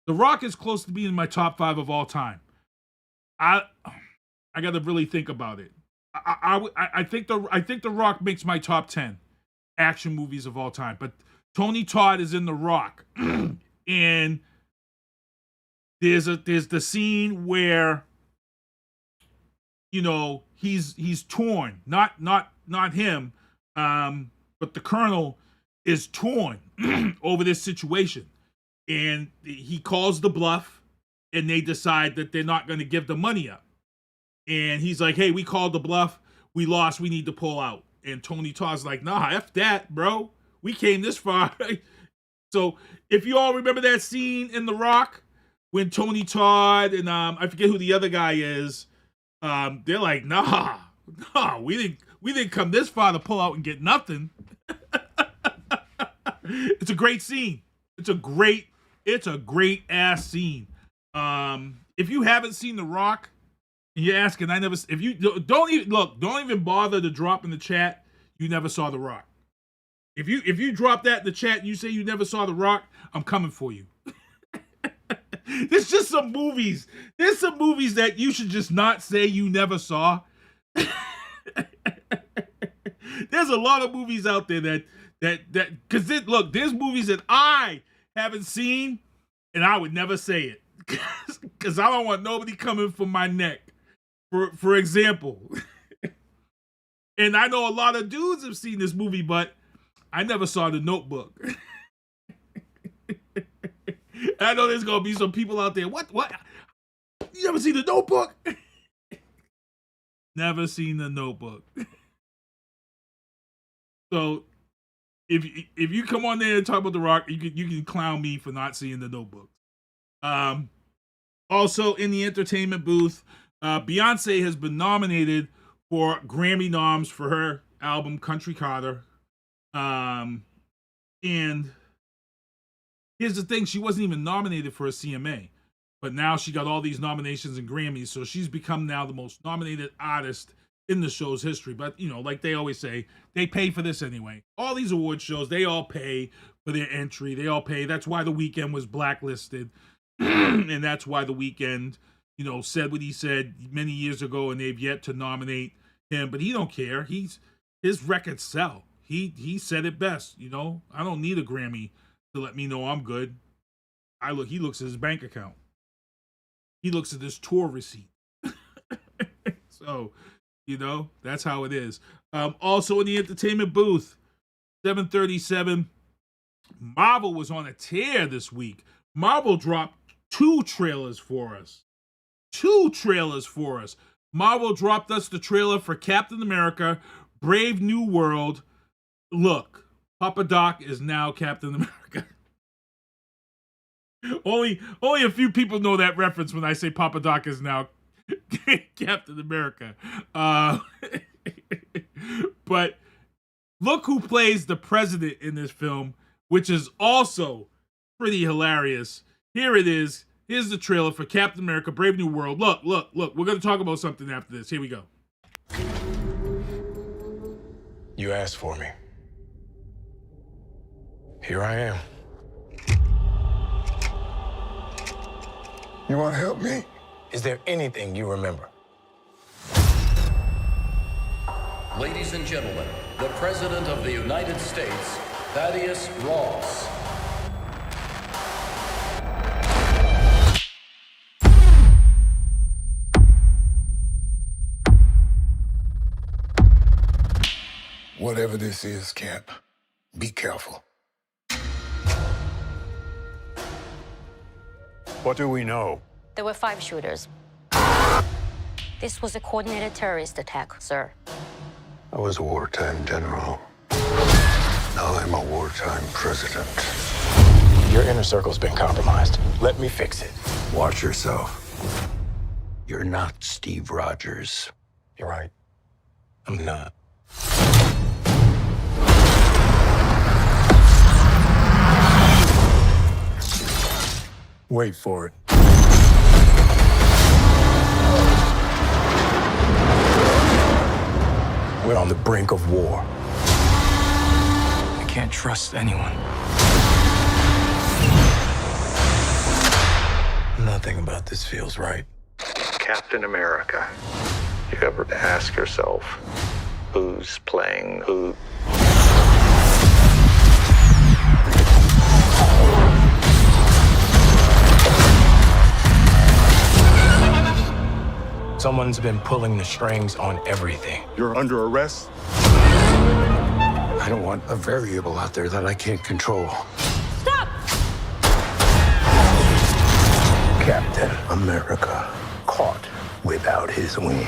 The Rock is close to being in my top 5 of all time. I got to really think about it. I think The Rock makes my top 10 action movies of all time. But Tony Todd is in The Rock. And there's the scene where, you know, he's torn. Not him, but the Colonel is torn over this situation. And he calls the bluff, and they decide that they're not going to give the money up. And he's like, hey, we called the bluff. We lost. We need to pull out. And Tony Todd's like, nah, F that, bro. We came this far. So if you all remember that scene in The Rock when Tony Todd and I forget who the other guy is, they're like, nah, we didn't come this far to pull out and get nothing. It's a great scene. It's a great ass scene. If you haven't seen The Rock, and you're asking, don't even bother to drop in the chat you never saw The Rock. If you drop that in the chat and you say you never saw The Rock, I'm coming for you. There's just some movies. There's some movies that you should just not say you never saw. There's a lot of movies out there that because look, there's movies that I haven't seen and I would never say it because I don't want nobody coming for my neck. For example, and I know a lot of dudes have seen this movie, but I never saw The Notebook. I know there's gonna be some people out there. What? You never seen The Notebook? Never seen The Notebook. So if you come on there and talk about The Rock, you can clown me for not seeing The Notebook. Also in the entertainment booth, Beyonce has been nominated for Grammy noms for her album Country Carter. And here's the thing, she wasn't even nominated for a CMA, but now she got all these nominations and Grammys, so she's become now the most nominated artist in the show's history. But, like they always say, they pay for this anyway. All these award shows, they all pay for their entry. They all pay. That's why The Weeknd was blacklisted. And that's why The Weeknd, said what he said many years ago, and they've yet to nominate him. But he don't care. His records sell. He said it best, I don't need a Grammy to let me know I'm good. He looks at his bank account. He looks at his tour receipt. So, that's how it is. Also in the entertainment booth, 737, Marvel was on a tear this week. Marvel dropped 2 trailers for us. 2 trailers for us. Marvel dropped us the trailer for Captain America, Brave New World. Look, Papa Doc is now Captain America. Only a few people know that reference when I say Papa Doc is now Captain America. But look who plays the president in this film, which is also pretty hilarious. Here it is. Here's the trailer for Captain America, Brave New World. Look. We're going to talk about something after this. Here we go. You asked for me. Here I am. You want to help me? Is there anything you remember? Ladies and gentlemen, the President of the United States, Thaddeus Ross. Whatever this is, Cap, be careful. What do we know? There were 5 shooters. This was a coordinated terrorist attack, sir. I was a wartime general. Now I'm a wartime president. Your inner circle's been compromised. Let me fix it. Watch yourself. You're not Steve Rogers. You're right. I'm not. Wait for it. We're on the brink of war. I can't trust anyone. Nothing about this feels right. Captain America. You ever ask yourself, who's playing who? Someone's been pulling the strings on everything. You're under arrest? I don't want a variable out there that I can't control. Stop! Captain America, caught without his wings.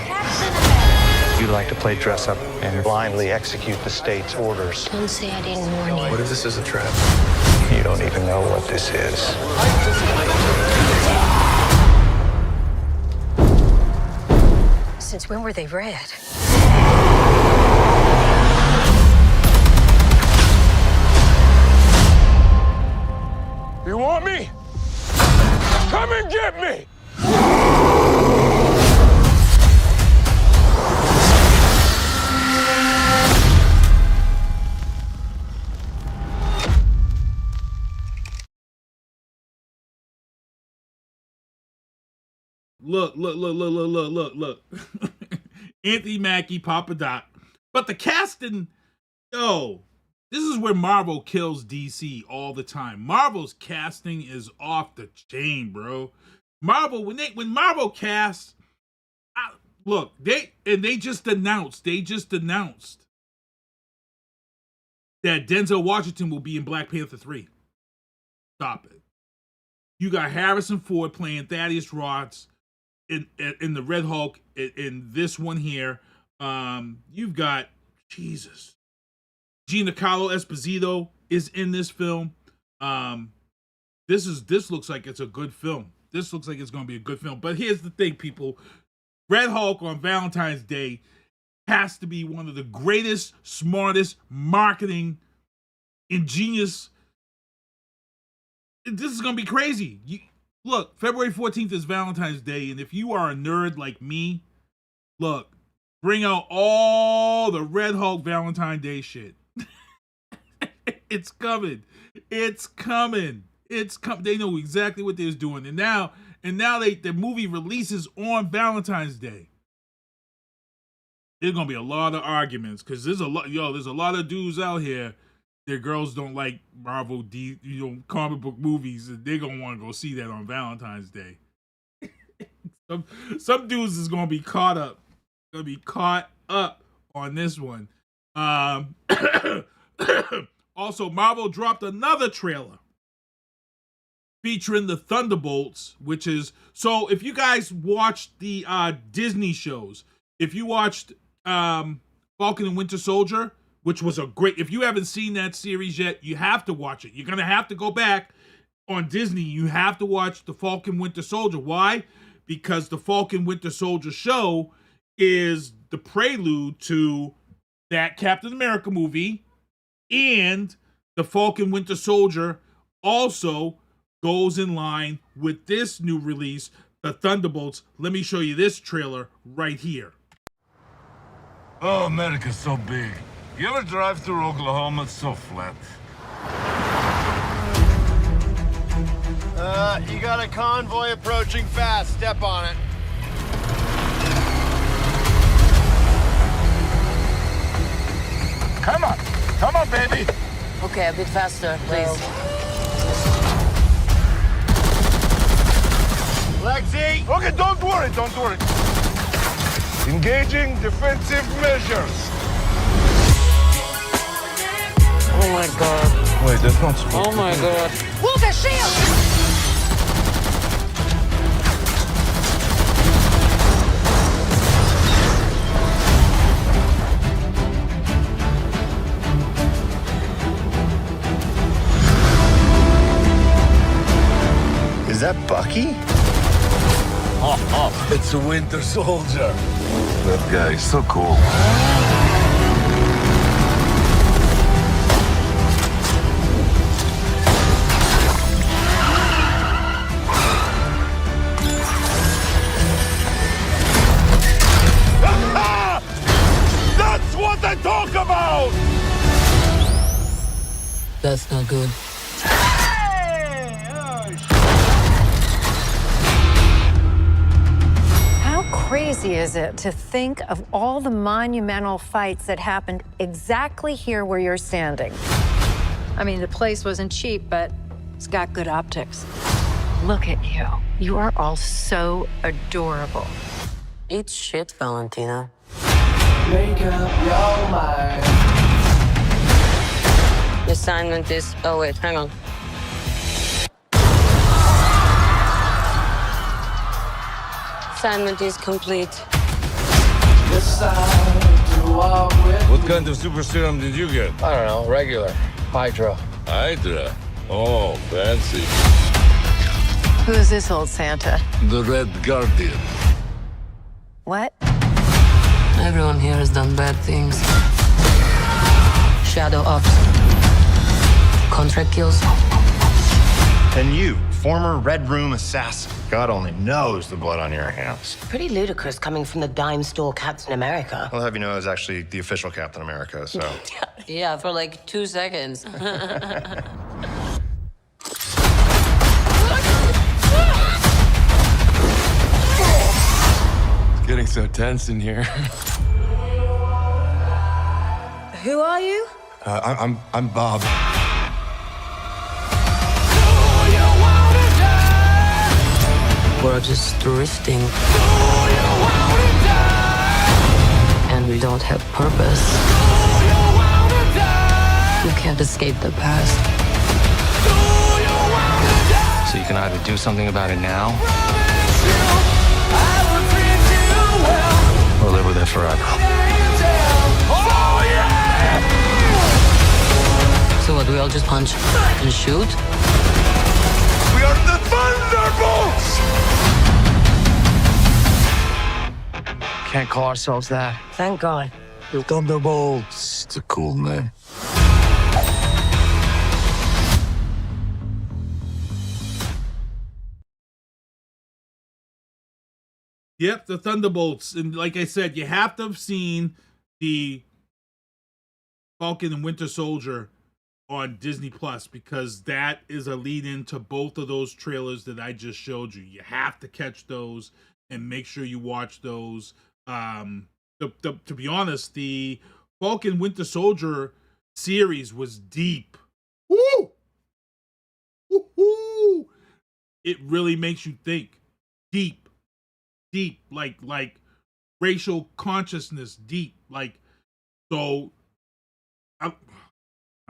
You like to play dress up and blindly execute the state's orders. Don't say I didn't warn you. What if this is a trap? You don't even know what this is. Since when were they red? You want me? Come and get me! Look. Anthony Mackie, Papa Doc. But the casting, This is where Marvel kills DC all the time. Marvel's casting is off the chain, bro. Marvel, when Marvel casts, look, they just announced that Denzel Washington will be in Black Panther 3. Stop it. You got Harrison Ford playing Thaddeus Ross in the Red Hulk in this one here. You've got Jesus. Giancarlo Esposito is in this film. This looks like it's a good film. This looks like it's going to be a good film. But here's the thing, people. Red Hulk on Valentine's Day has to be one of the greatest, smartest, marketing, ingenious. This is going to be crazy. Look, February 14th is Valentine's Day, and if you are a nerd like me, look, bring out all the Red Hulk Valentine's Day shit. It's coming. It's coming. It's coming. They know exactly what they're doing. And now the movie releases on Valentine's Day. There's gonna be a lot of arguments because there's a lot of dudes out here. Their girls don't like Marvel, comic book movies, and they're gonna want to go see that on Valentine's Day. Some dudes is gonna be caught up. On this one. Also, Marvel dropped another trailer featuring the Thunderbolts, which is, so if you guys watched the Disney shows, if you watched Falcon and Winter Soldier, which was a great, if you haven't seen that series yet, you have to watch it. You're going to have to go back on Disney. You have to watch the Falcon Winter Soldier. Why? Because the Falcon Winter Soldier show is the prelude to that Captain America movie, and the Falcon Winter Soldier also goes in line with this new release, the Thunderbolts. Let me show you this trailer right here. Oh, America's so big. You ever drive through Oklahoma? It's so flat. You got a convoy approaching fast. Step on it. Come on, baby. Okay, a bit faster, please. Lexi! Okay, don't worry. Engaging defensive measures. Oh my god. Wait, that's not supposed Oh my god. Walker, shield! Is that Bucky? It's a Winter Soldier. That guy is so cool. That's what I talk about! That's not good. How crazy is it to think of all the monumental fights that happened exactly here where you're standing? I mean, the place wasn't cheap, but it's got good optics. Look at you. You are all so adorable. Eat shit, Valentina. Make up your mind. The assignment is... Oh, wait, hang on. Assignment is complete. What kind of super serum did you get? I don't know, regular. Hydra. Hydra. Oh, fancy. Who is this old Santa? The Red Guardian. What? Everyone here has done bad things. Shadow ops. Contract kills. And you, former Red Room assassin. God only knows the blood on your hands. Pretty ludicrous coming from the dime store Captain America. I'll have you know I was actually the official Captain America, so. Yeah, for like 2 seconds. It's getting so tense in here. Who are you? I'm Bob. We're just drifting. And we don't have purpose. You can't escape the past. So you can either do something about it now or live with it forever. So what, we all just punch and shoot? We are the Thunderbolts! Can't call ourselves that. Thank God. The Thunderbolts. It's a cool name. Yep, the Thunderbolts. And like I said, you have to have seen the Falcon and Winter Soldier on Disney Plus, because that is a lead in to both of those trailers that I just showed you. You have to catch those and make sure you watch those. To be honest, the Falcon Winter Soldier series was deep. Woo! Woo-hoo! It really makes you think. Deep, like racial consciousness, deep. So I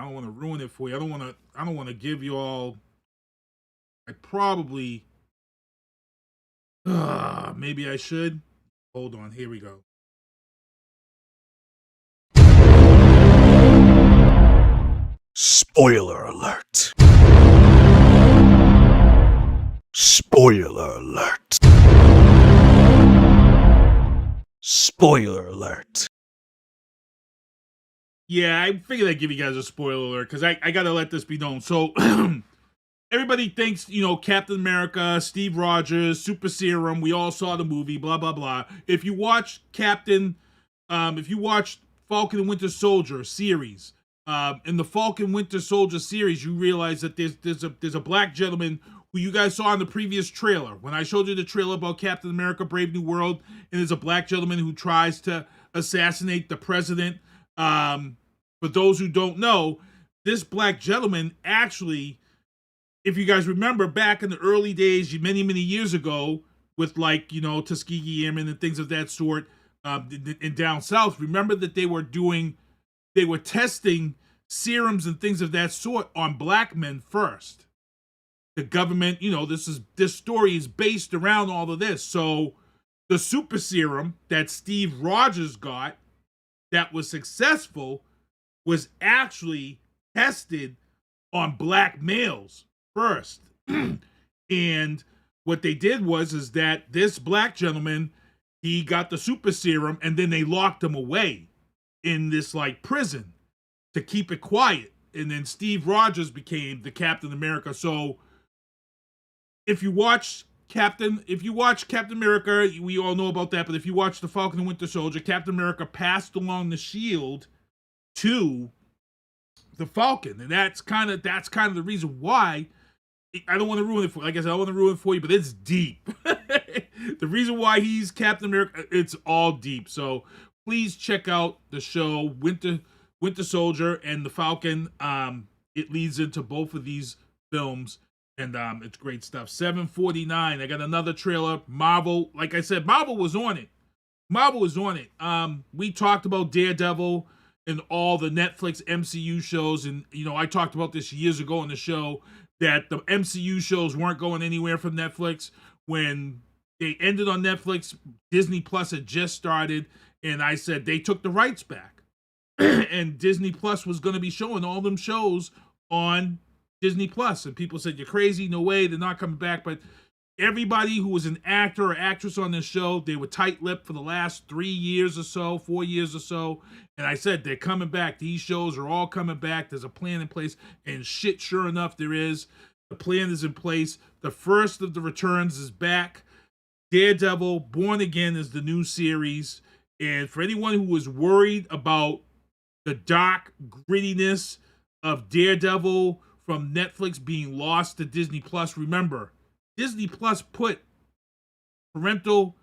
don't want to ruin it for you. I don't want to give you all. I probably maybe I should. Hold on, here we go. Spoiler alert. Spoiler alert. Spoiler alert. Yeah, I figured I'd give you guys a spoiler alert because I got to let this be known. So everybody thinks, Captain America, Steve Rogers, Super Serum, we all saw the movie, blah, blah, blah. If you watch Falcon and Winter Soldier series, in the Falcon Winter Soldier series, you realize that there's a black gentleman who you guys saw in the previous trailer. When I showed you the trailer about Captain America, Brave New World, and there's a black gentleman who tries to assassinate the president. For those who don't know, this black gentleman actually, if you guys remember back in the early days, many, many years ago, with Tuskegee Airmen and things of that sort, in down south, remember that they were testing serums and things of that sort on black men first. The government, this story is based around all of this. So the super serum that Steve Rogers got that was successful was actually tested on black males first. And what they did is that this black gentleman, he got the super serum and then they locked him away in this prison to keep it quiet. And then Steve Rogers became the Captain America. So if you watch Captain America, we all know about that, but if you watch the Falcon and Winter Soldier, Captain America passed along the shield to the Falcon, and that's kind of the reason why. I don't want to ruin it for, like I said, I don't want to ruin it for you, but it's deep. The reason why he's Captain America, it's all deep. So please check out the show Winter Soldier and the Falcon. It leads into both of these films. And it's great stuff. 7:49. I got another trailer. Marvel, like I said, Marvel was on it. We talked about Daredevil and all the Netflix MCU shows, and I talked about this years ago on the show that the MCU shows weren't going anywhere from Netflix. When they ended on Netflix, Disney Plus had just started, and I said they took the rights back, and Disney Plus was going to be showing all them shows on Disney Plus, and people said, you're crazy, no way, they're not coming back. But everybody who was an actor or actress on this show, they were tight-lipped for the last 3 years or so, 4 years or so, and I said, they're coming back. These shows are all coming back. There's a plan in place, and shit, sure enough, there is. The plan is in place. The first of the returns is back. Daredevil, Born Again is the new series, and for anyone who was worried about the dark grittiness of Daredevil from Netflix being lost to Disney Plus, remember, Disney Plus put parental,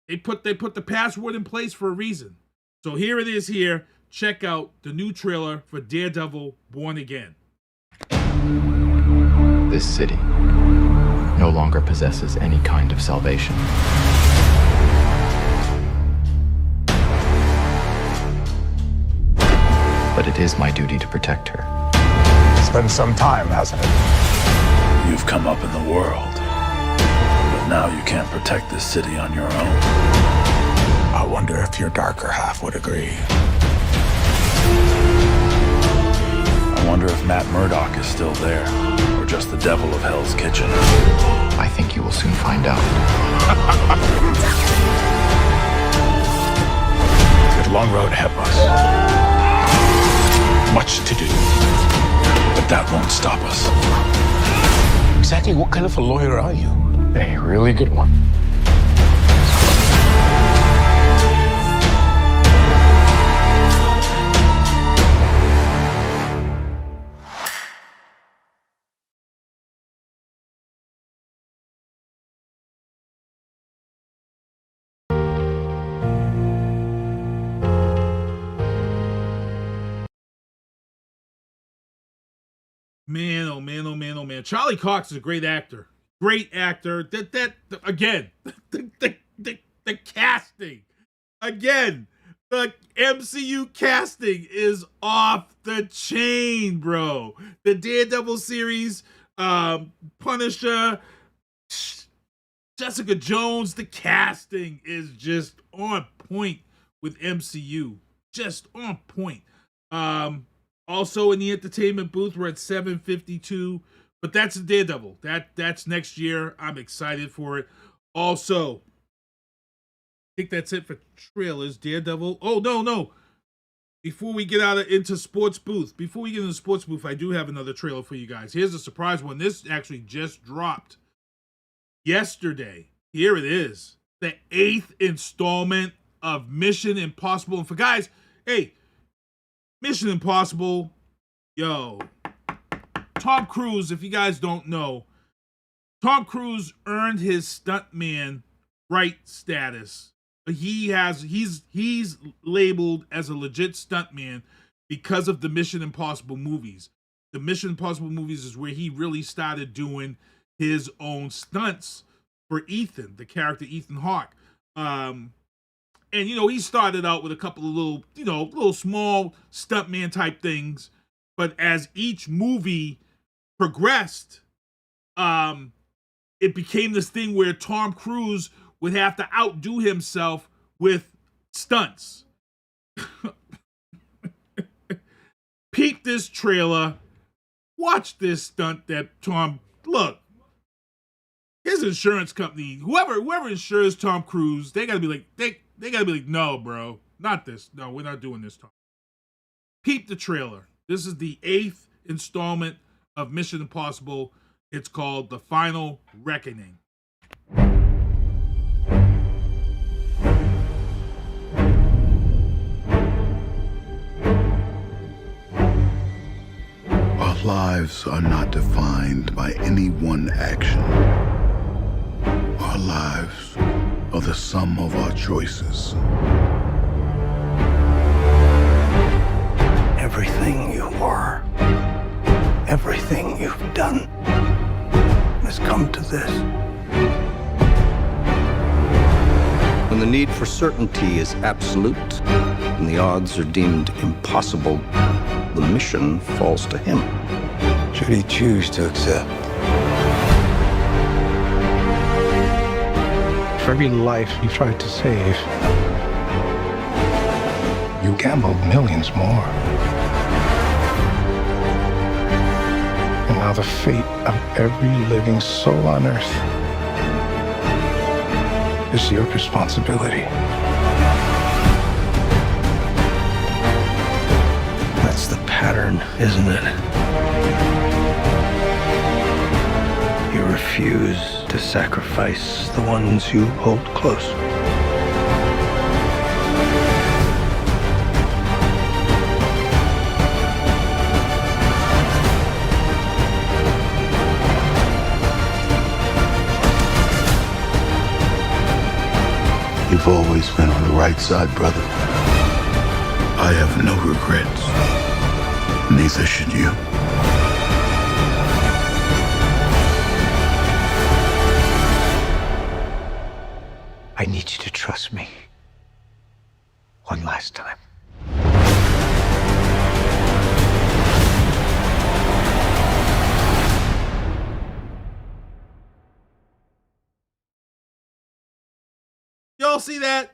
they put the password in place for a reason. So here it is here. check out the new trailer for Daredevil Born Again. This city no longer possesses any kind of salvation. But it is my duty to protect her. It's been some time, hasn't it? You've come up in the world, but now you can't protect this city on your own. I wonder if your darker half would agree. I wonder if Matt Murdock is still there, or just the devil of Hell's Kitchen. I think you will soon find out. There's a long road ahead of us. Much to do. But that won't stop us. Exactly what kind of a lawyer are you? A really good one. Man, oh man, oh man, oh man. Charlie Cox is a great actor. Great actor. Again, the casting. Again, the MCU casting is off the chain, bro. The Daredevil series, Punisher, Jessica Jones, the casting is just on point with MCU. Just on point. Also in the entertainment booth, we're at 752, but that's a Daredevil. That's next year. I'm excited for it. Also, I think that's it for trailers. Daredevil. Oh, no. Before we get into sports booth, I do have another trailer for you guys. Here's a surprise one. This actually just dropped yesterday. Here it is. The 8th installment of Mission Impossible. And for guys, hey, Mission Impossible, yo, Tom Cruise, if you guys don't know, Tom Cruise earned his stuntman right status. He's labeled as a legit stuntman because of the Mission Impossible movies. The Mission Impossible movies is where he really started doing his own stunts for Ethan, the character Ethan Hawke. And, he started out with a couple of little small stuntman type things. But as each movie progressed, it became this thing where Tom Cruise would have to outdo himself with stunts. Peep this trailer. Watch this stunt that look. His insurance company, whoever insures Tom Cruise, they gotta be like, they gotta be like, no, bro, not this. No, we're not doing this, Tom. Peep the trailer. This is the 8th installment of Mission Impossible. It's called The Final Reckoning. Our lives are not defined by any one action. Our lives are the sum of our choices. Everything you are, everything you've done has come to this. When the need for certainty is absolute and the odds are deemed impossible, the mission falls to him. Should he choose to accept? For every life you tried to save, you gambled millions more. And now the fate of every living soul on Earth is your responsibility. That's the pattern, isn't it? You refuse to sacrifice the ones you hold close. You've always been on the right side, brother. I have no regrets. Neither should you. I need you to trust me. One last time. Y'all see that?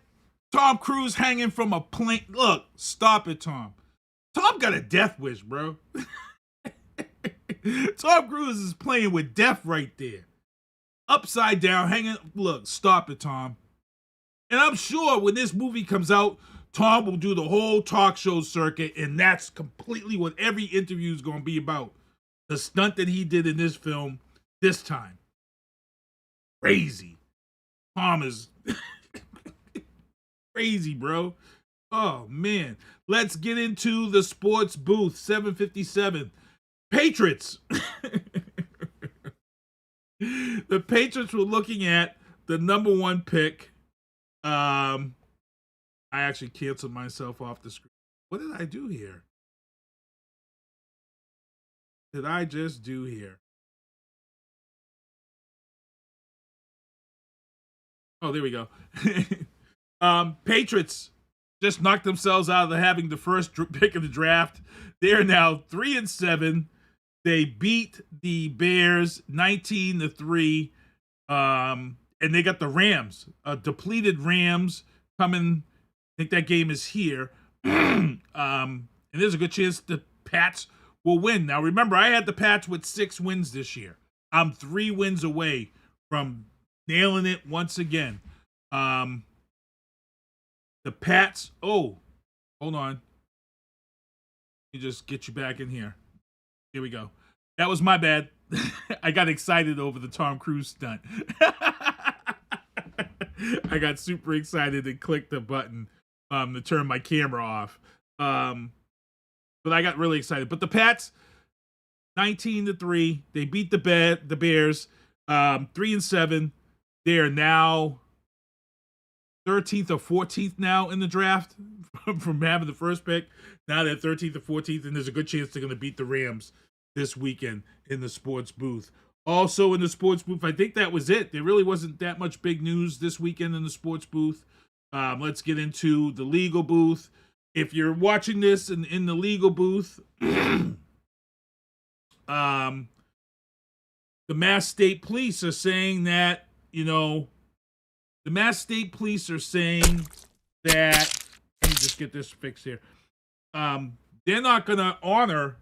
Tom Cruise hanging from a plane. Look, stop it, Tom. Tom got a death wish, bro. Tom Cruise is playing with death right there. Upside down, hanging. Look, stop it, Tom. And I'm sure when this movie comes out, Tom will do the whole talk show circuit, and that's completely what every interview is going to be about. The stunt that he did in this film this time. Crazy. Tom is crazy, bro. Oh, man. Let's get into the sports booth. 757. Patriots. The Patriots were looking at the number one pick. I actually canceled myself off the screen. What did I do here? Did I just do here? Oh, there we go. Patriots just knocked themselves out of having the first pick of the draft. They are now 3-7. They beat the Bears 19-3. And they got the Rams, depleted Rams coming. I think that game is here. And there's a good chance the Pats will win. Now, remember, I had the Pats with 6 wins this year. I'm 3 wins away from nailing it once again. The Pats. Oh, hold on. Let me just get you back in here. Here we go. That was my bad. I got excited over the Tom Cruise stunt. I got super excited and clicked the button to turn my camera off. But I got really excited. But the Pats, 19-3. They beat the Bears, 3-7. They are now 13th or 14th now in the draft from having the first pick. Now they're 13th or 14th, and there's a good chance they're going to beat the Rams this weekend in the sports booth. Also in the sports booth, I think that was it. There really wasn't that much big news this weekend in the sports booth. Let's get into the legal booth. If you're watching this in the legal booth, the Mass State Police are saying that, the Mass State Police are saying that, let me just get this fixed here. They're not going to honor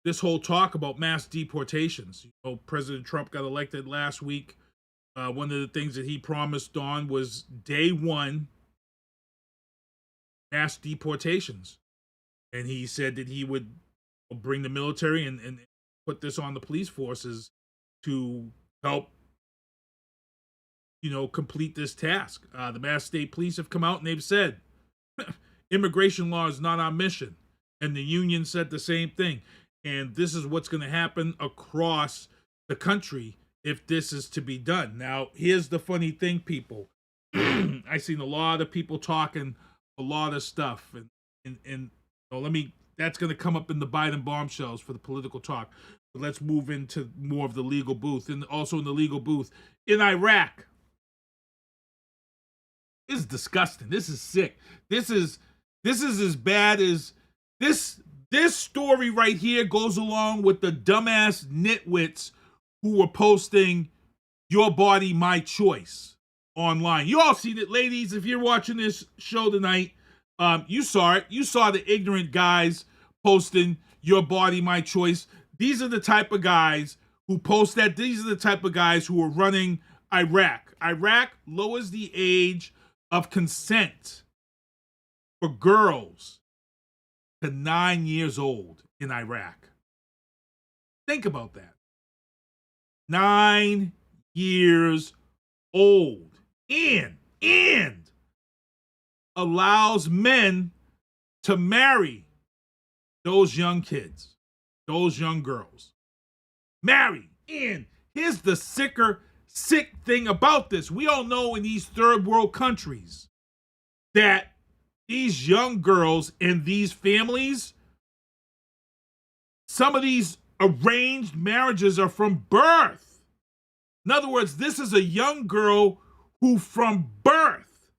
this whole talk about mass deportations. President Trump got elected last week. One of the things that he promised on was day one, mass deportations. And he said that he would bring the military and put this on the police forces to help, complete this task. The Mass State Police have come out and they've said, immigration law is not our mission. And the union said the same thing. And this is what's going to happen across the country if this is to be done. Now, here's the funny thing, people. I've seen a lot of people talking a lot of stuff. And that's going to come up in the Biden bombshells for the political talk. But let's move into more of the legal booth. And also in the legal booth, in Iraq. This is disgusting. This is sick. This is as bad as this story right here goes along with the dumbass nitwits who were posting "Your Body, My Choice" online. You all seen it, ladies. If you're watching this show tonight, you saw it. You saw the ignorant guys posting "Your Body, My Choice." These are the type of guys who post that. These are the type of guys who are running Iraq. Iraq lowers the age of consent for girls to 9 years old in Iraq. Think about that. 9 years old. And allows men to marry those young kids, those young girls. Marry. And here's the sick thing about this. We all know in these third world countries that these young girls in these families, some of these arranged marriages are from birth. In other words, this is a young girl who from birth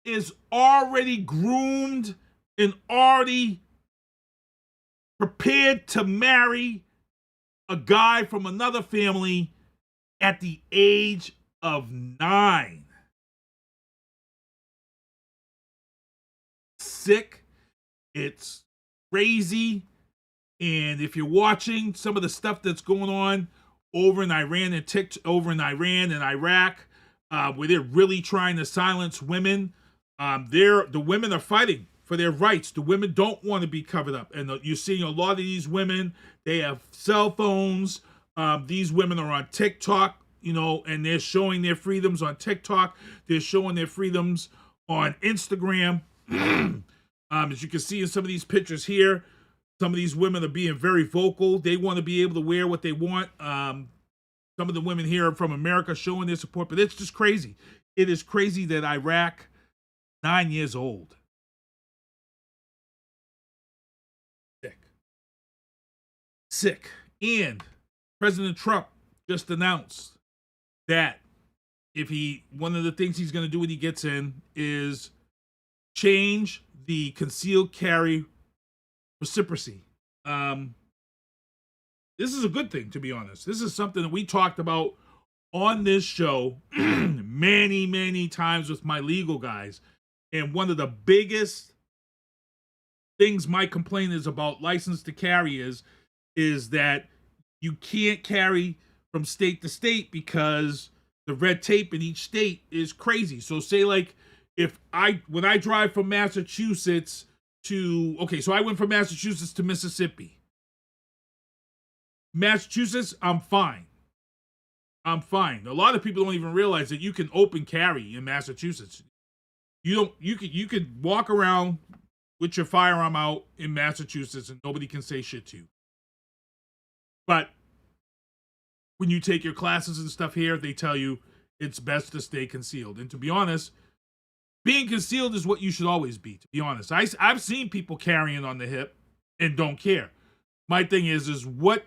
is already groomed and already prepared to marry a guy from another family at the age of 9. Sick. It's crazy. And if you're watching some of the stuff that's going on over in Iran and Iraq, where they're really trying to silence women, the women are fighting for their rights. The women don't want to be covered up. And you're seeing a lot of these women, they have cell phones. These women are on TikTok, and they're showing their freedoms on TikTok. They're showing their freedoms on Instagram. As you can see in some of these pictures here, some of these women are being very vocal. They want to be able to wear what they want. Some of the women here from America showing their support, but it's just crazy. It is crazy that Iraq, 9 years old. Sick. And President Trump just announced that one of the things he's going to do when he gets in is change the concealed carry reciprocity. This is a good thing, to be honest. This is something that we talked about on this show many, many times with my legal guys. And one of the biggest things my complaint is about license to carry is that you can't carry from state to state because the red tape in each state is crazy. So say like when I drive from Massachusetts so I went from Massachusetts to Mississippi. Massachusetts, I'm fine. A lot of people don't even realize that you can open carry in Massachusetts. You could walk around with your firearm out in Massachusetts and nobody can say shit to you. But when you take your classes and stuff here, they tell you it's best to stay concealed. And to be honest, being concealed is what you should always be, to be honest. I've seen people carrying on the hip and don't care. My thing is what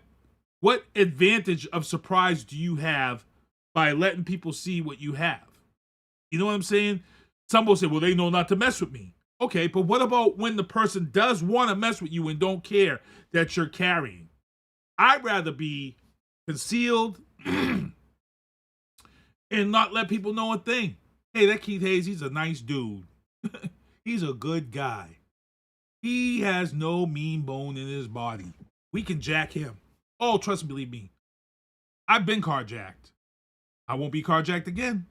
advantage of surprise do you have by letting people see what you have? You know what I'm saying? Some will say, well, they know not to mess with me. Okay, but what about when the person does want to mess with you and don't care that you're carrying? I'd rather be concealed and not let people know a thing. Hey, that Keith Hayes, he's a nice dude. He's a good guy. He has no mean bone in his body. We can jack him. Oh, trust and believe me. I've been carjacked. I won't be carjacked again.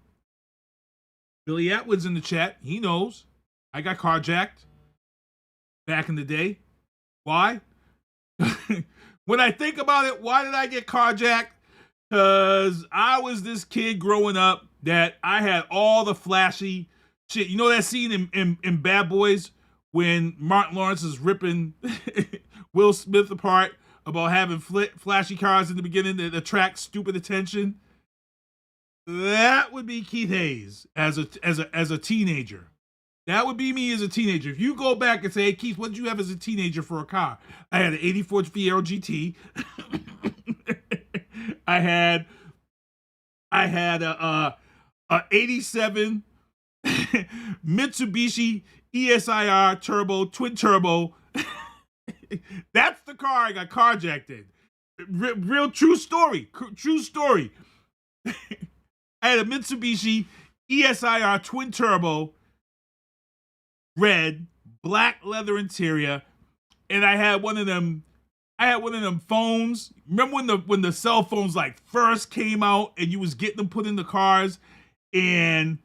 Billy Atwood's in the chat. He knows. I got carjacked back in the day. Why? When I think about it, why did I get carjacked? Because I was this kid growing up that I had all the flashy shit. You know that scene in Bad Boys when Martin Lawrence is ripping Will Smith apart about having flashy cars in the beginning that attract stupid attention? That would be Keith Hayes as a teenager. That would be me as a teenager. If you go back and say, hey, Keith, what did you have as a teenager for a car? I had an 84 Fiero GT. I had a 87 Mitsubishi ESIR turbo, twin turbo. That's the car I got carjacked in. Real true story. True story. I had a Mitsubishi ESIR twin turbo, red, black leather interior, and I had one of them phones. Remember when the cell phones like first came out and you was getting them put in the cars? And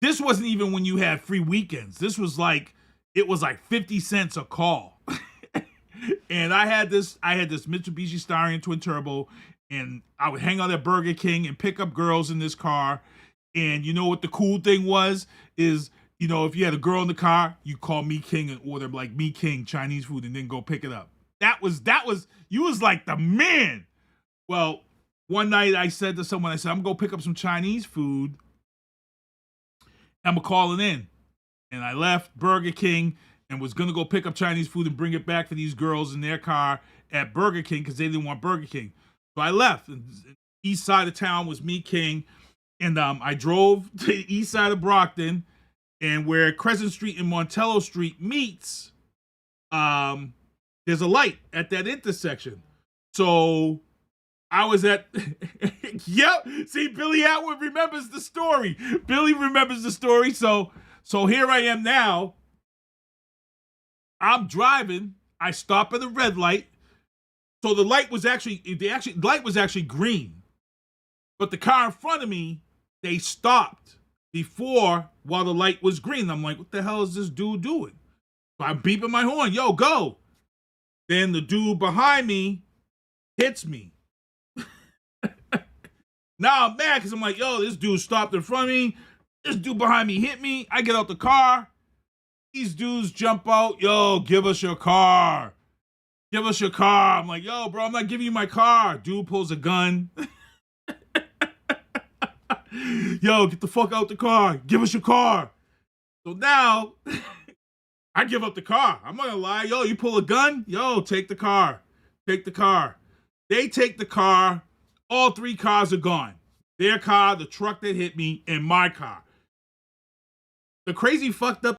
this wasn't even when you had free weekends. This was like, it was like 50 cents a call. And I had this Mitsubishi Starion twin turbo, and I would hang out at Burger King and pick up girls in this car. And you know what the cool thing was? Is, you know, if you had a girl in the car, you call Me King and order like Me King Chinese food and then go pick it up. That was, you was like the man. Well, one night I said to someone, I said, I'm gonna go pick up some Chinese food. I'm calling in. And I left Burger King and was going to go pick up Chinese food and bring it back for these girls in their car at Burger King because they didn't want Burger King. So I left. And east side of town was me, King. And I drove to the east side of Brockton. And where Crescent Street and Montello Street meets, there's a light at that intersection. So I was at, yep. See, Billy Atwood remembers the story. Billy remembers the story. So here I am now. I'm driving. I stop at the red light. So the light was actually green. But the car in front of me, they stopped while the light was green. I'm like, what the hell is this dude doing? So I'm beeping my horn. Yo, go. Then the dude behind me hits me. Now I'm mad because I'm like, yo, this dude stopped in front of me. This dude behind me hit me. I get out the car. These dudes jump out. Yo, give us your car. Give us your car. I'm like, yo, bro, I'm not giving you my car. Dude pulls a gun. Yo, get the fuck out the car. Give us your car. So now, I give up the car. I'm not gonna lie. Yo, you pull a gun? Yo, take the car. Take the car. They take the car. All 3 cars are gone. Their car, the truck that hit me, and my car. The crazy fucked up